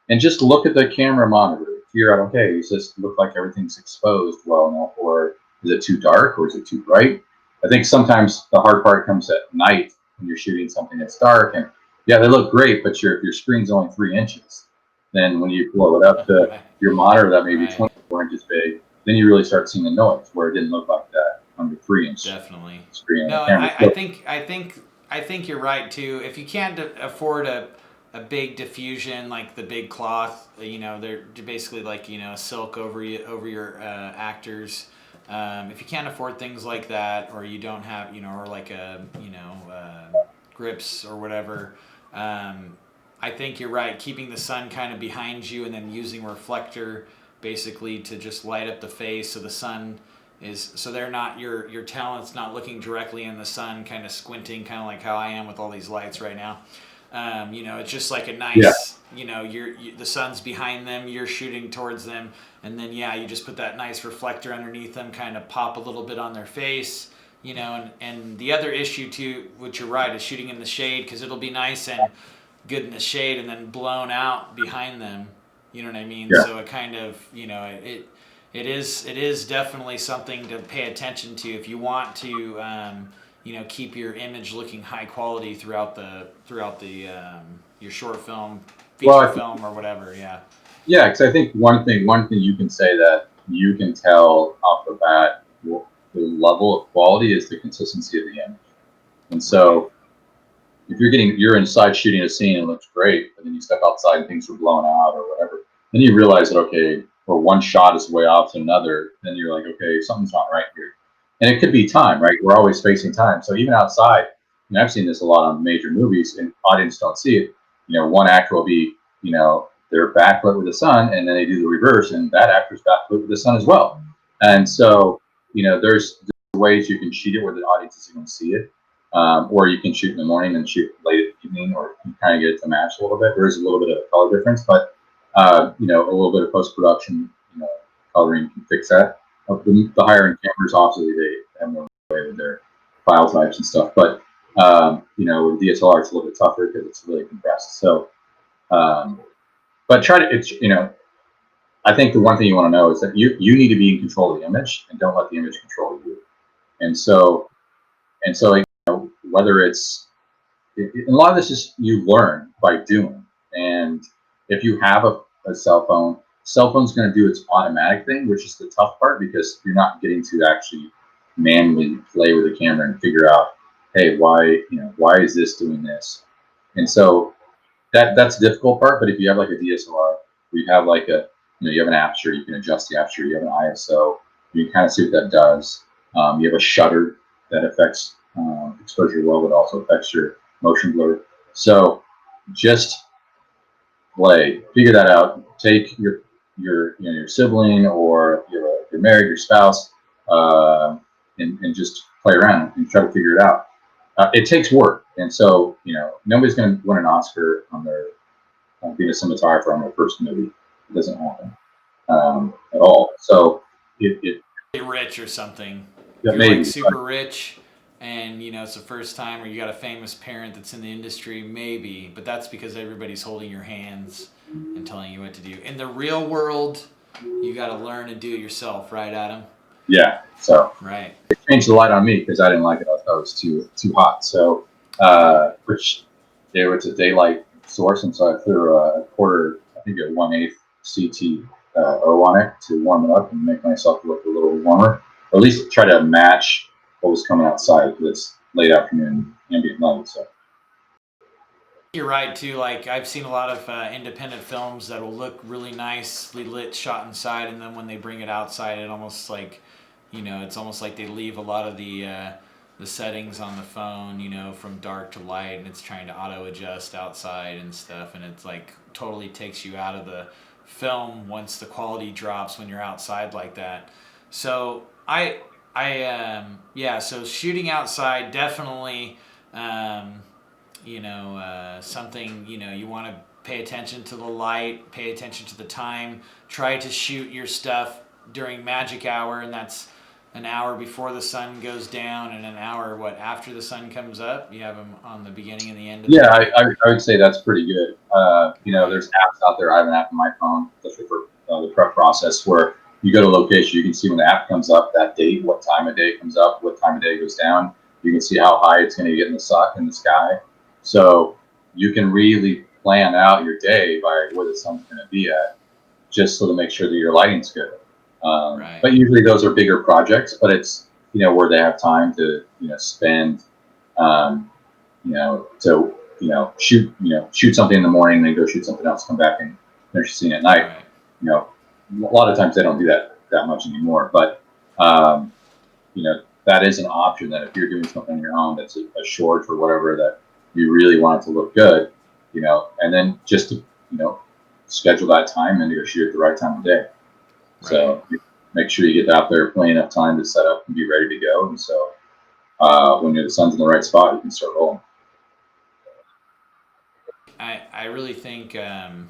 and just look at the camera monitor. Figure out, okay, does this look like everything's exposed well enough, or is it too dark, or is it too bright? I think sometimes the hard part comes at night when you're shooting something that's dark, and yeah, they look great, but if your screen's only 3 inches, then when you blow it up to your monitor that may be 24 inches big, then you really start seeing the noise where it didn't look like that on the 3-inch Definitely. screen. No, I think you're right too. If you can't afford a big diffusion, like the big cloth, they're basically like a silk over your actors. If you can't afford things like that, or you don't have or like grips or whatever, I think you're right. Keeping the sun kind of behind you, and then using reflector basically to just light up the face, so the sun is, so they're not, your talent's not looking directly in the sun, kind of squinting, kind of like how I am with all these lights right now. It's just like a nice, the sun's behind them, you're shooting towards them, and then you just put that nice reflector underneath them, kind of pop a little bit on their face, and the other issue too, which you're right, is shooting in the shade, because it'll be nice and good in the shade and then blown out behind them. You know what I mean? Yeah. So it kind of, it is definitely something to pay attention to if you want to, keep your image looking high quality throughout your short film, feature film, or whatever. Yeah. Yeah, because I think one thing you can say that you can tell off the bat the level of quality is the consistency of the image. And so if you're inside shooting a scene and it looks great, but then you step outside and things are blown out or whatever, then you realize that, okay, or one shot is way off to another, then you're like, okay, something's not right here. And it could be time, right? We're always facing time. So even outside, I've seen this a lot on major movies, and audience don't see it. One actor will be, they're backlit with the sun, and then they do the reverse, and that actor's backlit with the sun as well. And so, there's ways you can shoot it where the audience isn't going to see it, or you can shoot in the morning and shoot late at the evening, or you kind of get it to match a little bit. There is a little bit of a color difference, but a little bit of post production, coloring can fix that. The higher end cameras, obviously, they have more way with their file types and stuff. But with DSLR, it's a little bit tougher because it's really compressed. So, but try to, I think the one thing you want to know is that you need to be in control of the image, and don't let the image control you. And so, whether it's a lot of this is you learn by doing. And if you have a cell phone's going to do its automatic thing, which is the tough part, because you're not getting to actually manually play with the camera and figure out, hey, why is this doing this? And so that's the difficult part. But if you have like a DSLR, you have like you have an aperture, you can adjust the aperture, you have an ISO, you can kind of see what that does. You have a shutter that affects exposure well, but also affects your motion blur. So just figure that out. Take your sibling, or you're married, your spouse, and just play around and try to figure it out. It takes work, and so nobody's going to win an Oscar on their being a cinematographer on their first movie. It doesn't happen at all. So it Rich or something. Yeah, You're maybe, like super rich, and it's the first time, or you got a famous parent that's in the industry, maybe, but that's because everybody's holding your hands and telling you what to do. In the real world, you got to learn and do it yourself, right, Adam? Yeah. So Right. it changed the light on me because I didn't like it. I thought it was too hot. So which it's a daylight source, and so I threw a quarter, I think a 1/8 CT O on it to warm it up and make myself look a little warmer, or at least try to match what was coming outside because it's late afternoon ambient light. So You're right too. Like, I've seen a lot of independent films that will look really nicely lit, shot inside, and then when they bring it outside, it almost like, it's almost like they leave a lot of the settings on the phone, from dark to light, and it's trying to auto adjust outside and stuff, and it's like totally takes you out of the film once the quality drops when you're outside like that. So so shooting outside definitely. Something, you want to pay attention to the light, pay attention to the time, try to shoot your stuff during magic hour, and that's an hour before the sun goes down and an hour, after the sun comes up. You have them on the beginning and the end of the day. I would say that's pretty good. There's apps out there. I have an app on my phone, especially for the prep process, where you go to a location, you can see when the app comes up, that date, what time of day it comes up, what time of day it goes down. You can see how high it's going to get in the sky. So you can really plan out your day by where the sun's going to be at, just so to make sure that your lighting's good. Right. But usually those are bigger projects, but it's, where they have time to, spend, shoot something in the morning and then go shoot something else, come back and finish the scene at night. Right. A lot of times they don't do that much anymore, but, that is an option, that if you're doing something on your own, that's a short or whatever, that you really want it to look good, and then just to, schedule that time and go shoot at the right time of day. Right. So make sure you get out there plenty enough time to set up and be ready to go. And so when the sun's in the right spot, you can start rolling. I really think going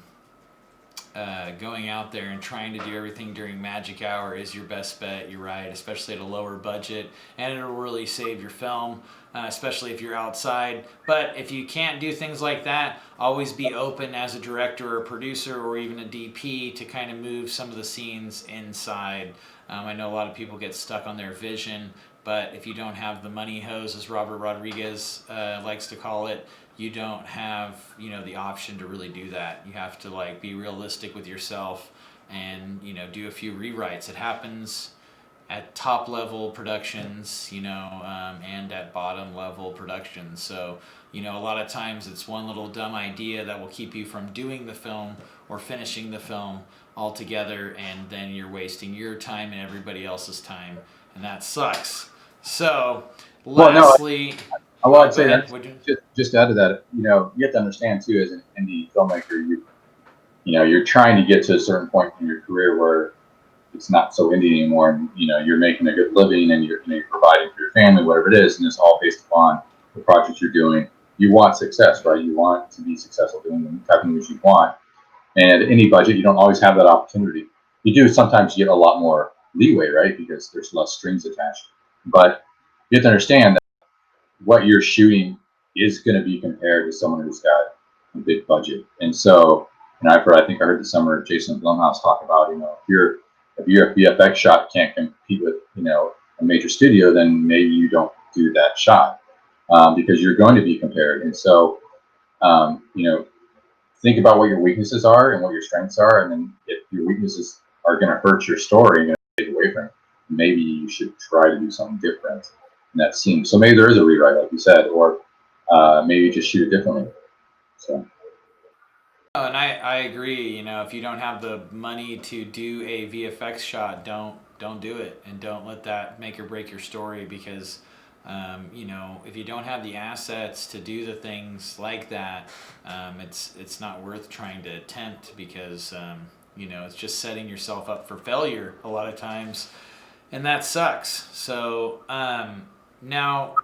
out there and trying to do everything during magic hour is your best bet. You're right, especially at a lower budget, and it'll really save your film, especially if you're outside. But if you can't do things like that, always be open as a director or a producer or even a DP to kind of move some of the scenes inside. I know a lot of people get stuck on their vision, but if you don't have the money hose, as Robert Rodriguez likes to call it, you don't have, the option to really do that. You have to be realistic with yourself and, do a few rewrites. It happens at top level productions, and at bottom level productions. So, a lot of times it's one little dumb idea that will keep you from doing the film or finishing the film altogether, and then you're wasting your time and everybody else's time, and that sucks. So, Well, no, lastly, I'd go say ahead. that Would you? just to add to that, you have to understand too, as an indie filmmaker, you're trying to get to a certain point in your career where it's not so indie anymore, and you're making a good living, and you're providing for your family, whatever it is, and it's all based upon the project you're doing. You want success, right? You want to be successful doing the type of movies you want, and at any budget, you don't always have that opportunity. You do sometimes get a lot more leeway, right? Because there's less strings attached. But you have to understand that what you're shooting is going to be compared to someone who's got a big budget. And so, I think I heard the summer Jason Blumhouse talk about, if your VFX shot can't compete with, a major studio, then maybe you don't do that shot, because you're going to be compared. And so, think about what your weaknesses are and what your strengths are, and then if your weaknesses are going to hurt your story and take away from it, maybe you should try to do something different in that scene. So maybe there is a rewrite, like you said, or maybe you just shoot it differently. So. Oh, and I agree. If you don't have the money to do a VFX shot, don't do it, and don't let that make or break your story. Because, if you don't have the assets to do the things like that, it's not worth trying to attempt, because it's just setting yourself up for failure a lot of times, and that sucks. So now.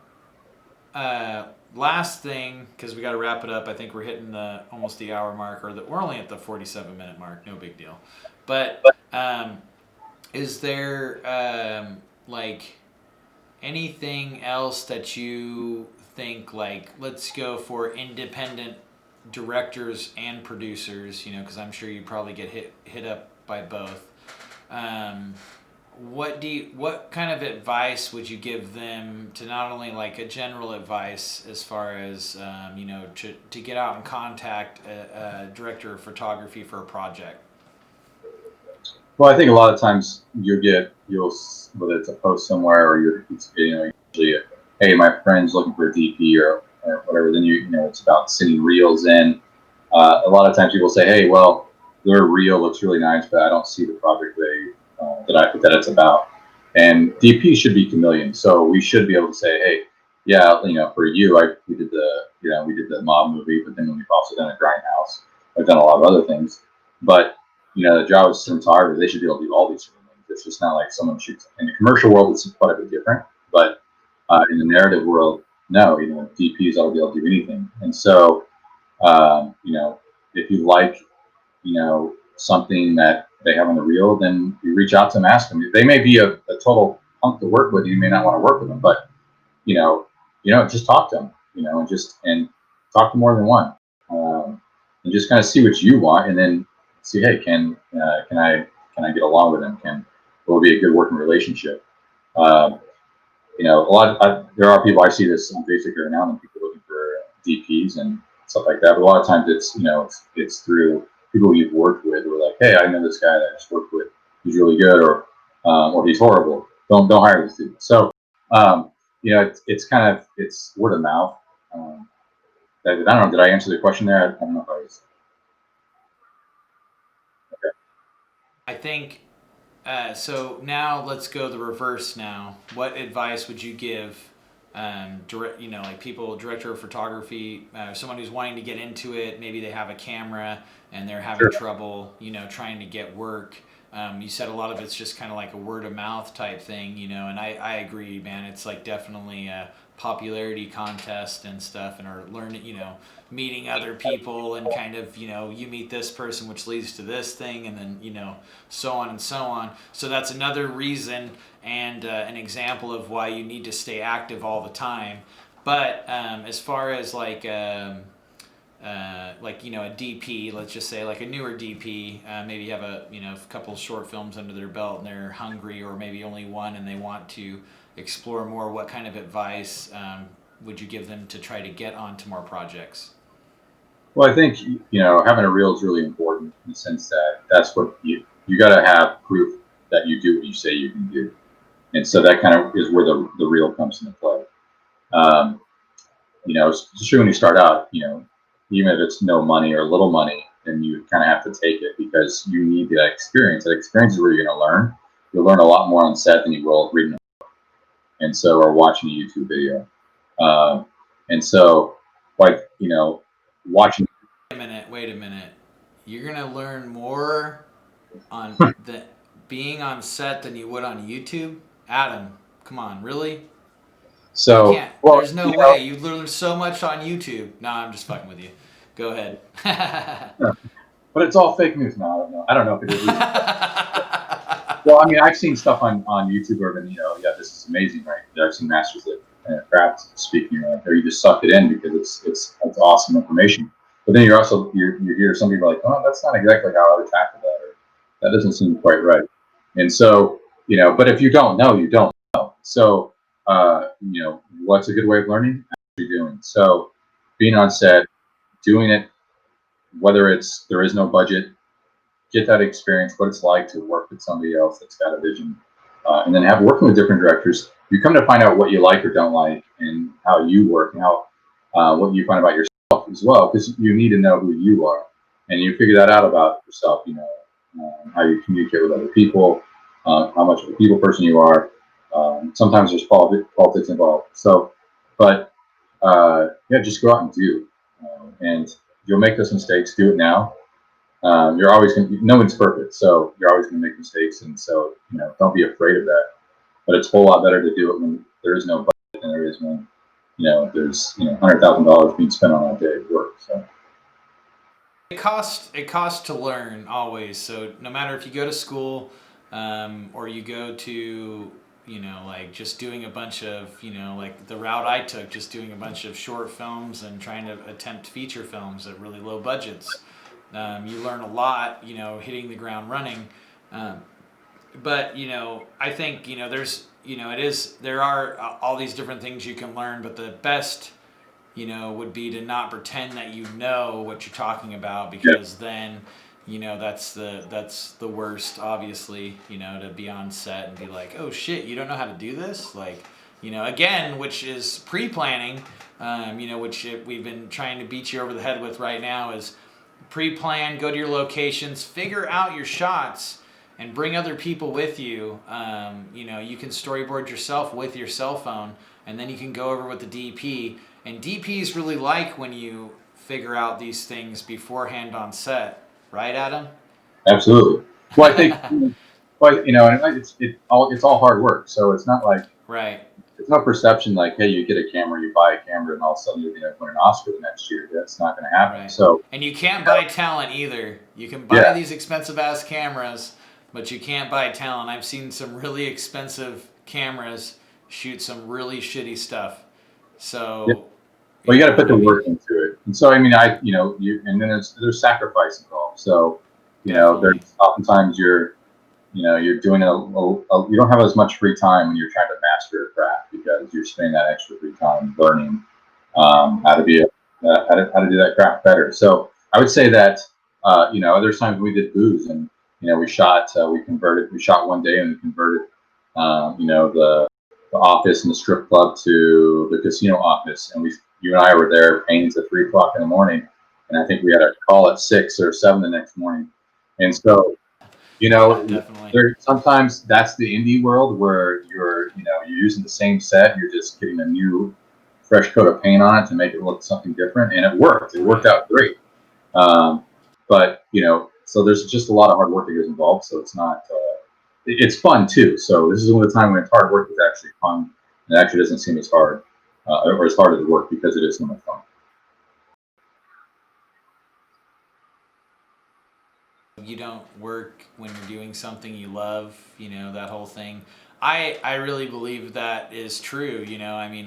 Last thing, because we got to wrap it up. I think we're hitting almost the hour mark, or we're only at the 47-minute mark. No big deal. But is there like anything else that you think, like, let's go for independent directors and producers? Because I'm sure you probably get hit up by both. What kind of advice would you give them, to not only like a general advice as far as to get out and contact a director of photography for a project? Well, I think a lot of times you'll whether it's a post somewhere, or usually hey, my friend's looking for a DP, or whatever. Then it's about sending reels in. A lot of times people say, hey, well, their reel looks really nice, but I don't see the project that it's about. And DP should be chameleon, so we should be able to say, hey, yeah, for you, we did the mob movie, but then we've also done a grindhouse. I've done a lot of other things, but the job of cinematographer, they should be able to do all these different things. It's just not like someone shoots in the commercial world. It's quite a bit different, but in the narrative world, no, DPs ought to be able to do anything. And so, if you like, something that they have on the reel, then you reach out to them, ask them. They may be a total punk to work with. You may not want to work with them, but just talk to them, and talk to more than one, and just kind of see what you want, and then see, hey, can I get along with them? Will it be a good working relationship? There are people, I see this on Facebook every now and then, people looking for DPs and stuff like that. But a lot of times it's through people you've worked with, who are like, hey, I know this guy that I just worked with. He's really good, or he's horrible. Don't hire this dude. So it's word of mouth. I don't know. Did I answer the question there? I don't know if I was. Okay. I think so. Now let's go the reverse. Now, what advice would you give? Like people, director of photography, someone who's wanting to get into it. Maybe they have a camera and they're having trouble, trying to get work. You said a lot of it's just kind of like a word of mouth type thing, and I agree, man. It's like definitely a popularity contest and stuff, and are learning, meeting other people, and kind of, you meet this person, which leads to this thing, and then, so on and so on. So that's another reason, and an example of why you need to stay active all the time. But as far as like a DP, let's just say like a newer DP, maybe have a couple short films under their belt, and they're hungry, or maybe only one, and they want to explore more. What kind of advice would you give them to try to get onto more projects? Well, I think having a reel is really important, in the sense that that's what you got to have proof that you do what you say you can do, and so that kind of is where the reel comes into play. Especially when you start out, even if it's no money or little money, then you kind of have to take it, because you need that experience. That experience is where you're going to learn. You'll learn a lot more on set than you will reading. and so or watching a YouTube video. And so, like, watching. Wait a minute. You're gonna learn more on the being on set than you would on YouTube? Adam, come on, really? You So, can't. well, There's no way. You learn so much on YouTube. No, I'm just fucking with you. Go ahead. but it's all fake news now. I don't know if it is. Well, I mean, I've seen stuff on YouTube where, yeah, this is amazing, right? I've seen masters at craft speaking, or you just suck it in because it's awesome information. But then you hear some people like, oh, that's not exactly how I would tackle that, or that doesn't seem quite right. And so, but if you don't know, you don't know. So, what's a good way of learning? Actually doing. So, being on set, doing it, whether there is no budget, get that experience, what it's like to work with somebody else that's got a vision, and then working with different directors. You come to find out what you like or don't like, and how you work, and how what you find about yourself as well, because you need to know who you are, and you figure that out about yourself. How you communicate with other people, how much of a people person you are. Sometimes there's politics involved. So, but yeah, just go out and do, and you'll make those mistakes. Do it now. You're always going to, no one's perfect, so you're always going to make mistakes, and so don't be afraid of that. But it's a whole lot better to do it when there is no budget than there is when there's $100,000 being spent on a day of work. So It costs to learn always. So no matter if you go to school, or you go to like just doing a bunch of like the route I took, just doing a bunch of short films and trying to attempt feature films at really low budgets. You learn a lot, hitting the ground running. But I think there are all these different things you can learn, but the best would be to not pretend that you know what you're talking about, because then that's the worst, obviously, to be on set and be like, oh shit, you don't know how to do this, like, again, which is pre-planning, which we've been trying to beat you over the head with right now, is pre-plan, go to your locations, figure out your shots, and bring other people with you. You can storyboard yourself with your cell phone, and then you can go over with the DP. And DPs really like when you figure out these things beforehand on set, right, Adam? absolutely. Well, I think, and it's all hard work. So it's not like Right. it's no perception like, hey, you get a camera, you buy a camera, and all of a sudden you're going to win an Oscar the next year. That's not going to happen. Right. So, and you can't buy talent either. You can buy these expensive ass cameras, but you can't buy talent. I've seen some really expensive cameras shoot some really shitty stuff. So, well, you got to put the work into it. And so, I mean, and then there's sacrifice involved. So, there's oftentimes you're doing you don't have as much free time when you're trying to master a craft, because you're spending that extra free time learning how to do that craft better. So I would say that there's times we did booze, and we shot one day and we converted the office and the strip club to the casino office, and you and I were there paintings at 3 o'clock in the morning, and I think we had a call at 6 or 7 the next morning, and so. Sometimes that's the indie world where you're using the same set, you're just getting a new fresh coat of paint on it to make it look something different, and it worked. It worked out great. But so there's just a lot of hard work that goes involved. So it's not. It's fun too. So this is one of the time when it's hard work is actually fun. It actually doesn't seem as hard or as hard as work, because it is so much fun. You don't work when you're doing something you love, that whole thing. I really believe that is true. I mean,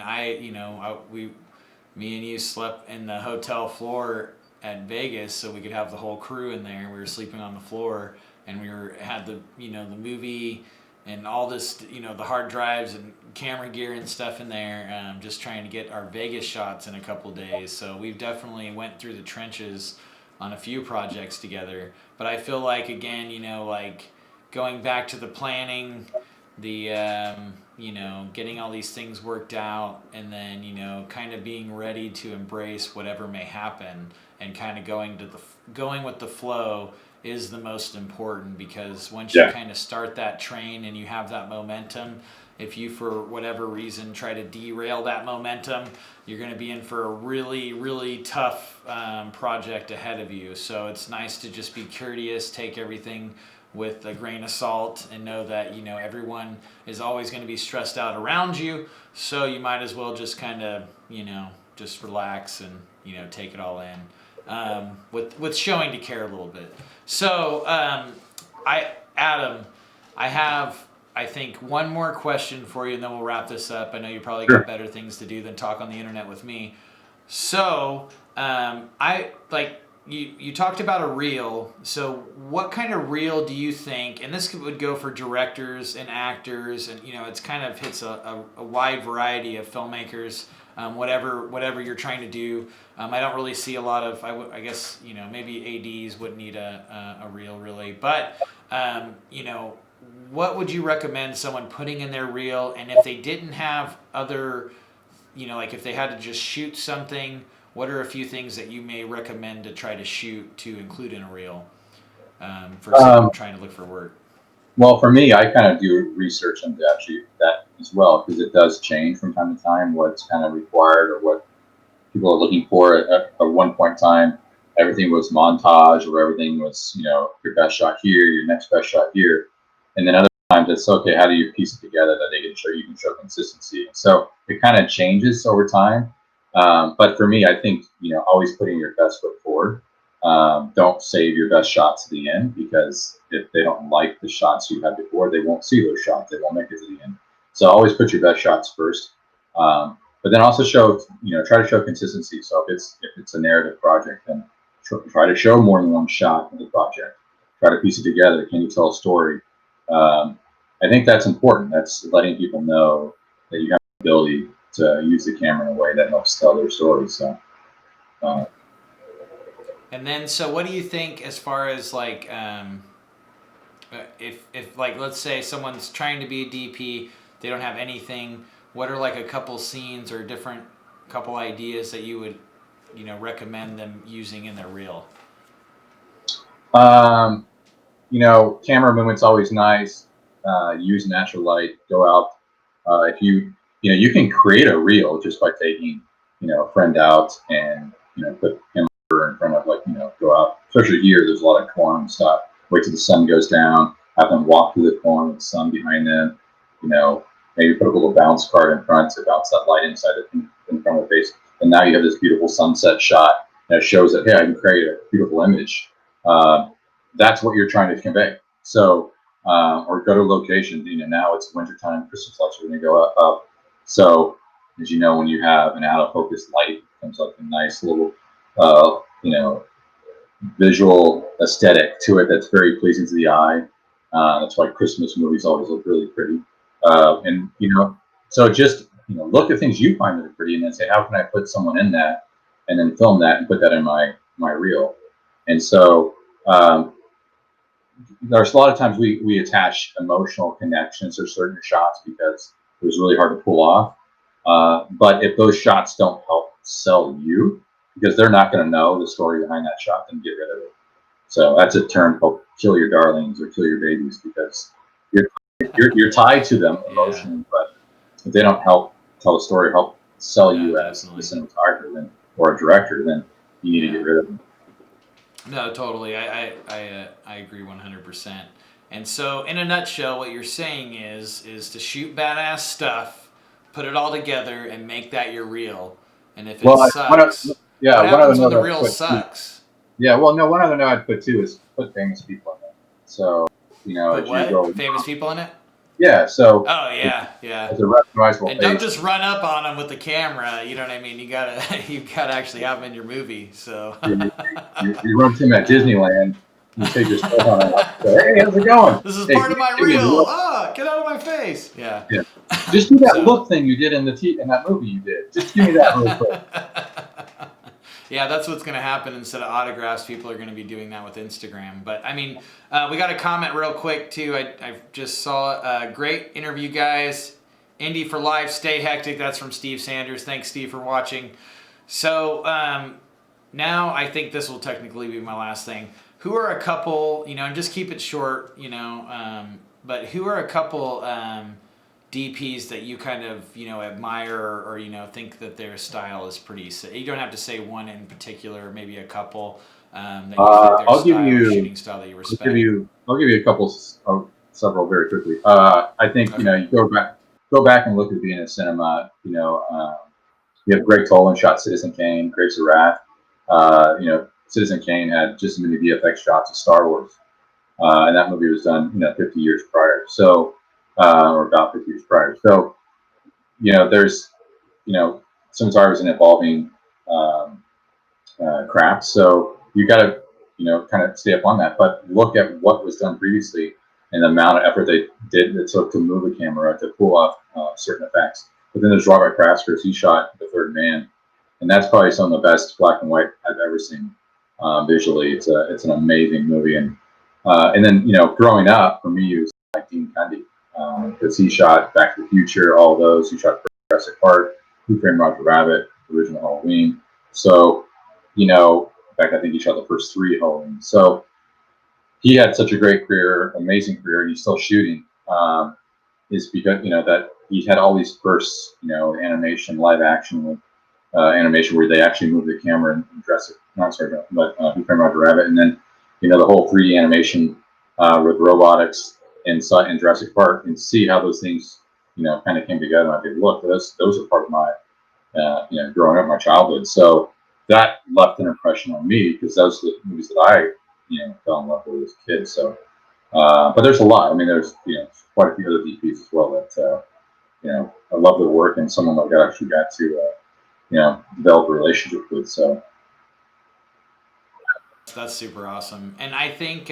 me and you slept in the hotel floor at Vegas so we could have the whole crew in there. We were sleeping on the floor, and had the the movie and all this, the hard drives and camera gear and stuff in there, just trying to get our Vegas shots in a couple of days. So we've definitely went through the trenches on a few projects together. But I feel like, again, like going back to the planning, the getting all these things worked out, and then kind of being ready to embrace whatever may happen, and kind of going with the flow is the most important, because once you kind of start that train and you have that momentum, if you, for whatever reason, try to derail that momentum, you're going to be in for a really, really tough project ahead of you. So it's nice to just be courteous, take everything with a grain of salt, and know that, you know, everyone is always going to be stressed out around you. So you might as well just kind of, you know, just relax and, you know, take it all in, with showing to care a little bit. So Adam, I have, I think, one more question for you, and then we'll wrap this up. I know you probably got better things to do than talk on the internet with me. So you talked about a reel. So what kind of reel do you think, and this would go for directors and actors, and, you know, it's kind of hits a wide variety of filmmakers, whatever you're trying to do. I don't really see a lot of, I guess, you know, maybe ADs wouldn't need a reel really, but, you know, what would you recommend someone putting in their reel? And if they didn't have other, you know, like if they had to just shoot something, what are a few things that you may recommend to try to shoot to include in a reel, for someone trying to look for work? Well, for me, I kind of do research into actually that as well, because it does change from time to time what's kind of required or what people are looking for. At one point in time, everything was montage, or everything was, you know, your best shot here, your next best shot here. And then other times it's, okay, how do you piece it together that you can show consistency? So it kind of changes over time. But for me, I think, you know, always putting your best foot forward. Don't save your best shots to the end, because if they don't like the shots you had before, they won't see those shots. They won't make it to the end. So always put your best shots first. But then also show, you know, try to show consistency. So if it's a narrative project, then try to show more than one shot of the project. Try to piece it together. Can you tell a story? I think that's important. That's letting people know that you have the ability to use the camera in a way that helps tell their story. So, and then, so what do you think as far as like, if like, let's say someone's trying to be a DP, they don't have anything, what are like a couple scenes or different couple ideas that you would, you know, recommend them using in their reel? you know, camera movement's always nice. Use natural light. Go out. If you know, you can create a reel just by taking, you know, a friend out and, you know, put him in front of, like, you know, go out. Especially here, there's a lot of corn and stuff. Wait till the sun goes down. Have them walk through the corn with the sun behind them. You know, maybe put a little bounce card in front to bounce that light inside in front of the face. And now you have this beautiful sunset shot that shows that, hey, I can create a beautiful image. That's what you're trying to convey. So, or go to locations. You know, now it's wintertime. Christmas lights are going to go up. So, as you know, when you have an out of focus light, it comes like a nice little, you know, visual aesthetic to it that's very pleasing to the eye. That's why Christmas movies always look really pretty. And, you know, so just, you know, look at things you find that are pretty, and then say, how can I put someone in that, and then film that and put that in my reel. And so, there's a lot of times we attach emotional connections to certain shots because it was really hard to pull off. But if those shots don't help sell you, because they're not going to know the story behind that shot, then get rid of it. So that's a term called "kill your darlings" or "kill your babies," because you're tied to them emotionally. But if they don't help tell a story, help sell you as a cinematographer, then, or a director, then you need to get rid of them. No, totally. I agree 100%. And so, in a nutshell, what you're saying is to shoot badass stuff, put it all together, and make that your reel. And if it sucks, what happens when the reel sucks? Yeah, well, no, one other note I'd put too is put famous people in it. So, you know, put what? Famous people in it? Yeah. So. Oh yeah, yeah. As a recognizable and face. Don't just run up on them with the camera. You know what I mean? You gotta actually have them in your movie. So. you run to him at Disneyland. You take your stuff on and say, hey, how's it going? This is part of my reel. Get out of my face. Yeah. Yeah. Just do that look thing you did in that movie you did. Just give me that real quick. Yeah, that's what's going to happen. Instead of autographs, people are going to be doing that with Instagram. But, I mean, we got a comment real quick, too. I just saw great interview, guys. Indy for life, stay hectic. That's from Steve Sanders. Thanks, Steve, for watching. So, now I think this will technically be my last thing. Who are a couple, you know, and just keep it short, you know, but who are a couple DPs that you kind of, admire or, think that their style is pretty, you don't have to say one in particular, maybe a couple, that you think their I'll give style, you, shooting style that you respect. I'll give you a couple of several very quickly. I think, Okay. you go back and look at being a cinema, you have Greg Toland shot Citizen Kane, Grapes of Wrath. Citizen Kane had just as many VFX shots as Star Wars. And that movie was done, 50 years prior. So, or about 50 years prior. So, there's, cinematography is an evolving craft. So you got to, kind of stay up on that. But look at what was done previously and the amount of effort they did it took to move a camera to pull off certain effects. But then there's Robert Krasker. He shot The Third Man, and that's probably some of the best black and white I've ever seen visually. It's an amazing movie, and then growing up for me, it was like Dean Cundy because he shot Back to the Future, all of those. He shot Jurassic Park, Who Framed Roger Rabbit, original Halloween. So in fact, I think he shot the first 3 Halloween. So he had such a great career, amazing career, and he's still shooting. Is because that he had all these bursts, animation, live action with animation where they actually move the camera and dress it. Not sorry, but Who Framed Roger Rabbit, and then the whole 3D animation with robotics in Jurassic Park, and see how those things kind of came together. And I think, look, those are part of my growing up, my childhood. So that left an impression on me because those are the movies that I fell in love with as a kid. So, but there's a lot. I mean, there's quite a few other DPs as well that I love their work, and someone that I actually got to develop a relationship with. So That's super awesome. And I think,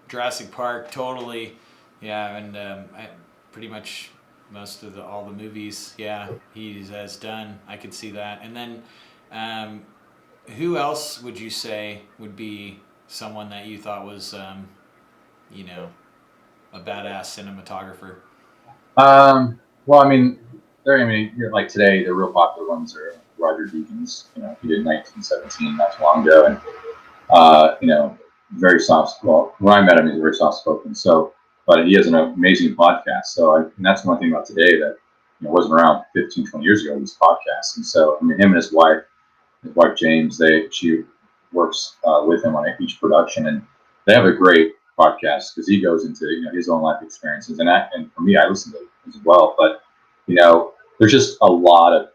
Jurassic Park, totally. Yeah, and I pretty much most of all the movies, he has done. I could see that. And then, who else would you say would be someone that you thought was, a badass cinematographer? Well, I mean, like today, the real popular ones are Roger Deakins. He did 1917 not too long ago, and very soft. Well, when I met him, he was very soft spoken. So, but he has an amazing podcast. So, and that's one thing about today that wasn't around 15, 20 years ago. These podcasts, and so I mean, him and his wife James, she works with him on each production, and they have a great podcast because he goes into his own life experiences, and for me, I listen to it as well. But there's just a lot of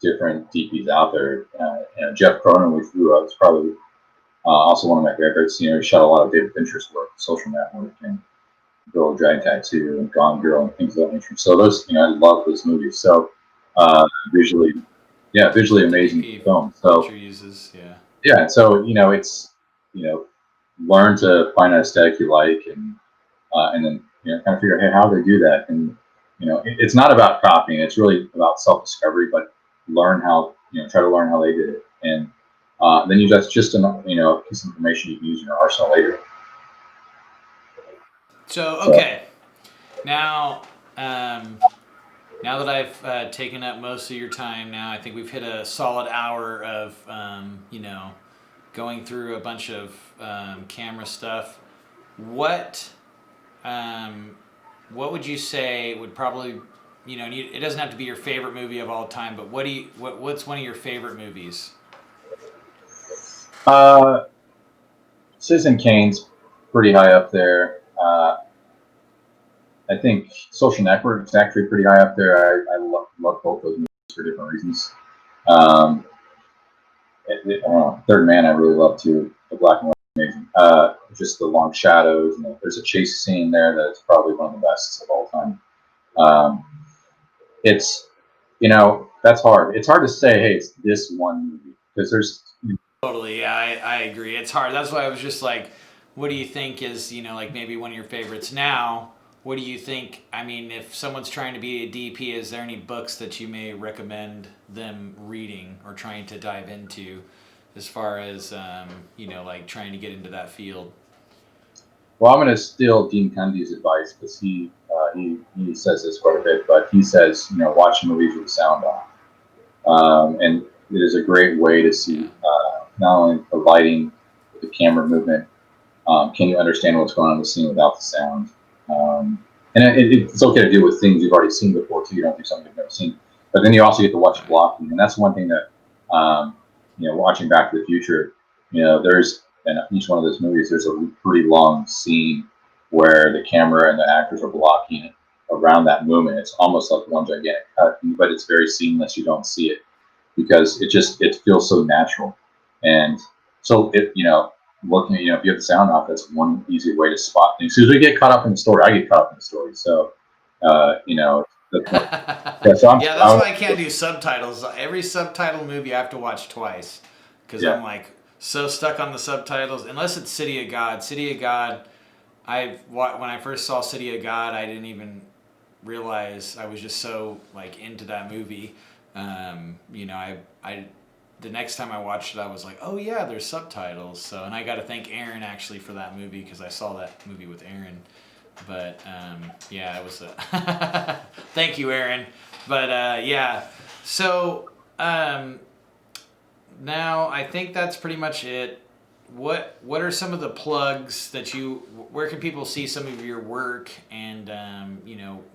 different DPs out there. Jeff Cronin, we flew out, is probably also one of my favorites. He shot a lot of David Fincher's work, Social Network, and Girl with Dragon Tattoo, and Gone Girl, and things of that nature. So those, I love those movies. So visually, visually amazing film. So Fincher uses, yeah. So it's learn to find an aesthetic you like, and then kind of figure out, hey, how do they do that? And it's not about copying. It's really about self-discovery, but try to learn how they did it, and then that's just a piece of information you can use in your arsenal later. So okay, now that I've taken up most of your time, now I think we've hit a solid hour of going through a bunch of camera stuff. What would you say would probably it doesn't have to be your favorite movie of all time, but what's one of your favorite movies? Citizen Kane's pretty high up there. I think Social Network is actually pretty high up there. I love both those movies for different reasons. Third Man I really love too. The black and white is amazing. Just the long shadows, and there's a chase scene there that's probably one of the best of all time. It's that's hard. It's hard to say, hey, it's this one movie because there's Totally, yeah, I agree. It's hard. That's why I was just like, what do you think is like maybe one of your favorites now? What do you think? I mean, if someone's trying to be a DP, is there any books that you may recommend them reading or trying to dive into as far as, like trying to get into that field? Well, I'm going to steal Dean Cundy's advice because he says this quite a bit, but he says, watch movies with the sound off. And it is a great way to see not only the lighting, the camera movement, can you understand what's going on in the scene without the sound? And it's okay to deal with things you've already seen before too. You don't do something you've never seen, but then you also get to watch blocking, and that's one thing that watching Back to the Future, there's in each one of those movies, there's a pretty long scene where the camera and the actors are blocking around that movement. It's almost like one gigantic cut, but it's very seamless. You don't see it because it feels so natural. And so looking, if you have the sound off, that's one easy way to spot things. As soon as we get caught up in the story, I get caught up in the story. So, yeah, so Yeah, that's why I can't do subtitles. Every subtitle movie I have to watch twice because I'm like so stuck on the subtitles. Unless it's City of God. City of God, when I first saw City of God, I didn't even realize I was just so like into that movie. The next time I watched it, I was like, oh yeah, there's subtitles. So, and I got to thank Aaron actually for that movie because I saw that movie with Aaron. But yeah, it was thank you, Aaron. But yeah, so now I think that's pretty much it. What are some of the plugs that where can people see some of your work and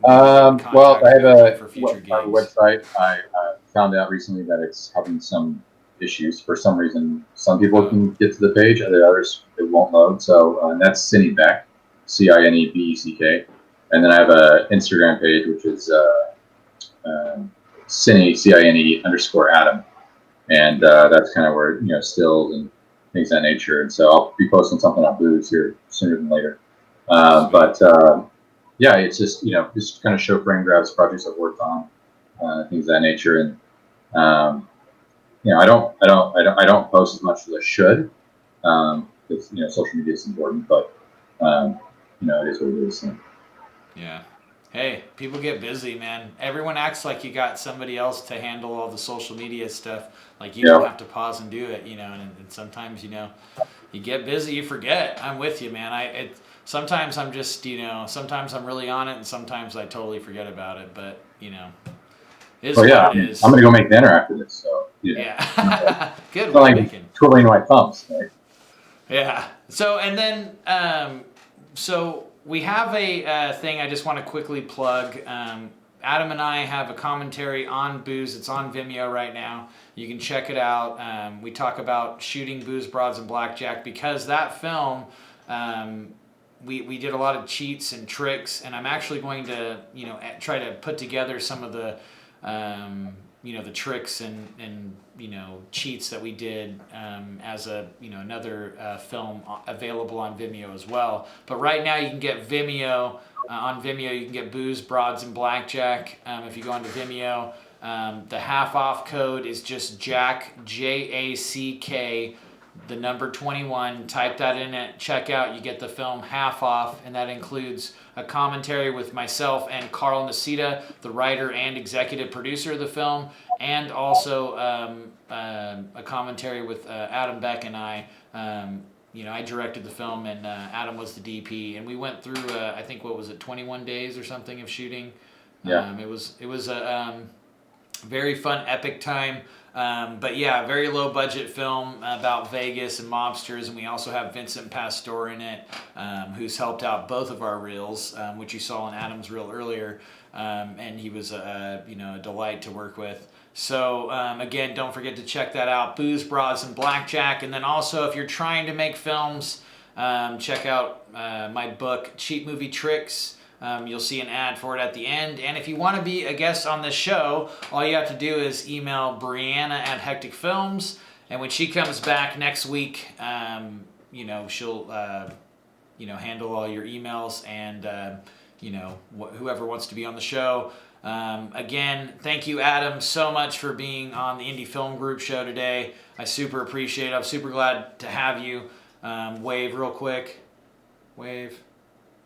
well, I have a for future gigs? website. I found out recently that it's having some issues for some reason. Some people can get to the page, and the others it won't load. So that's Cinebeck, CINEBECK, and then I have a Instagram page which is CINE_Adam, and that's kind of where stills and things of that nature. And so I'll be posting something on Booze here sooner than later. Yeah, it's just just kind of show frame grabs, projects I've worked on, things of that nature. And I don't post as much as I should because social media is important, but it is what it is. So. Yeah. Hey, people get busy, man. Everyone acts like you got somebody else to handle all the social media stuff. Like you don't have to pause and do it, and sometimes, you get busy, you forget. I'm with you, man. Sometimes I'm just, sometimes I'm really on it and sometimes I totally forget about it, but, it is. I'm going to go make dinner after this, so. Yeah. Good. It's like twiddling my thumbs, right? Yeah. So, and then, so we have a thing I just want to quickly plug. Adam and I have a commentary on Booze. It's on Vimeo right now. You can check it out. We talk about shooting Booze, Broads, and Blackjack because that film, we did a lot of cheats and tricks, and I'm actually going to, try to put together some of the, the tricks and cheats that we did as another film available on Vimeo as well. But right now you can get Vimeo. On Vimeo you can get Booze, Broads, and Blackjack. If you go onto Vimeo, the half off code is just Jack, JACK, the number 21. Type that in at checkout. You get the film half off, and that includes a commentary with myself and Carl Nacita, the writer and executive producer of the film, and also a commentary with Adam Beck and I. I directed the film, and Adam was the DP, and we went through I think 21 days or something of shooting. Yeah. It was a very fun, epic time. But yeah, very low budget film about Vegas and mobsters, and we also have Vincent Pastore in it, who's helped out both of our reels, which you saw in Adam's reel earlier, and he was a delight to work with. So again, don't forget to check that out, Booze, Broads, and Blackjack. And then also, if you're trying to make films, check out my book, Cheap Movie Tricks. You'll see an ad for it at the end. And if you want to be a guest on this show, all you have to do is email Brianna at Hectic Films. And when she comes back next week, she'll, handle all your emails and, whoever wants to be on the show. Again, thank you, Adam, so much for being on the Indie Film Group show today. I super appreciate it. I'm super glad to have you. Wave real quick. Wave.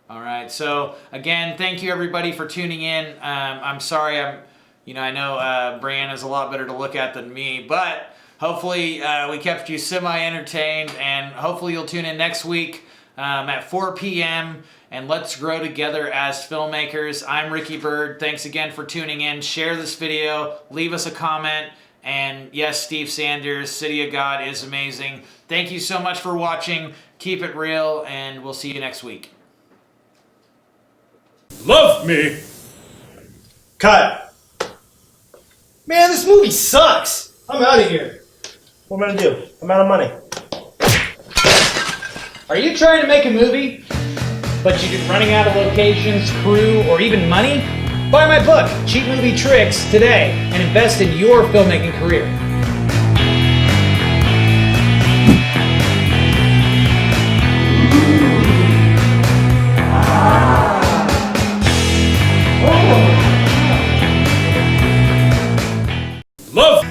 All right. So again, thank you everybody for tuning in. I'm sorry. I know Brianna's a lot better to look at than me, but hopefully we kept you semi-entertained, and hopefully you'll tune in next week at 4 p.m. and let's grow together as filmmakers. I'm Ricky Bird. Thanks again for tuning in. Share this video. Leave us a comment. And yes, Steve Sanders, City of God is amazing. Thank you so much for watching. Keep it real, and we'll see you next week. Love me. Cut. Man, this movie sucks. I'm out of here. What am I gonna do? I'm out of money. Are you trying to make a movie, but you're running out of locations, crew, or even money? Buy my book, Cheap Movie Tricks, today and invest in your filmmaking career. Love.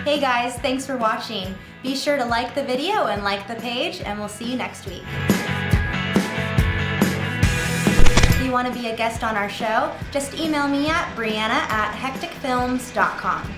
Hey guys, thanks for watching. Be sure to like the video and like the page, and we'll see you next week. If you want to be a guest on our show, just email me at Brianna@hecticfilms.com.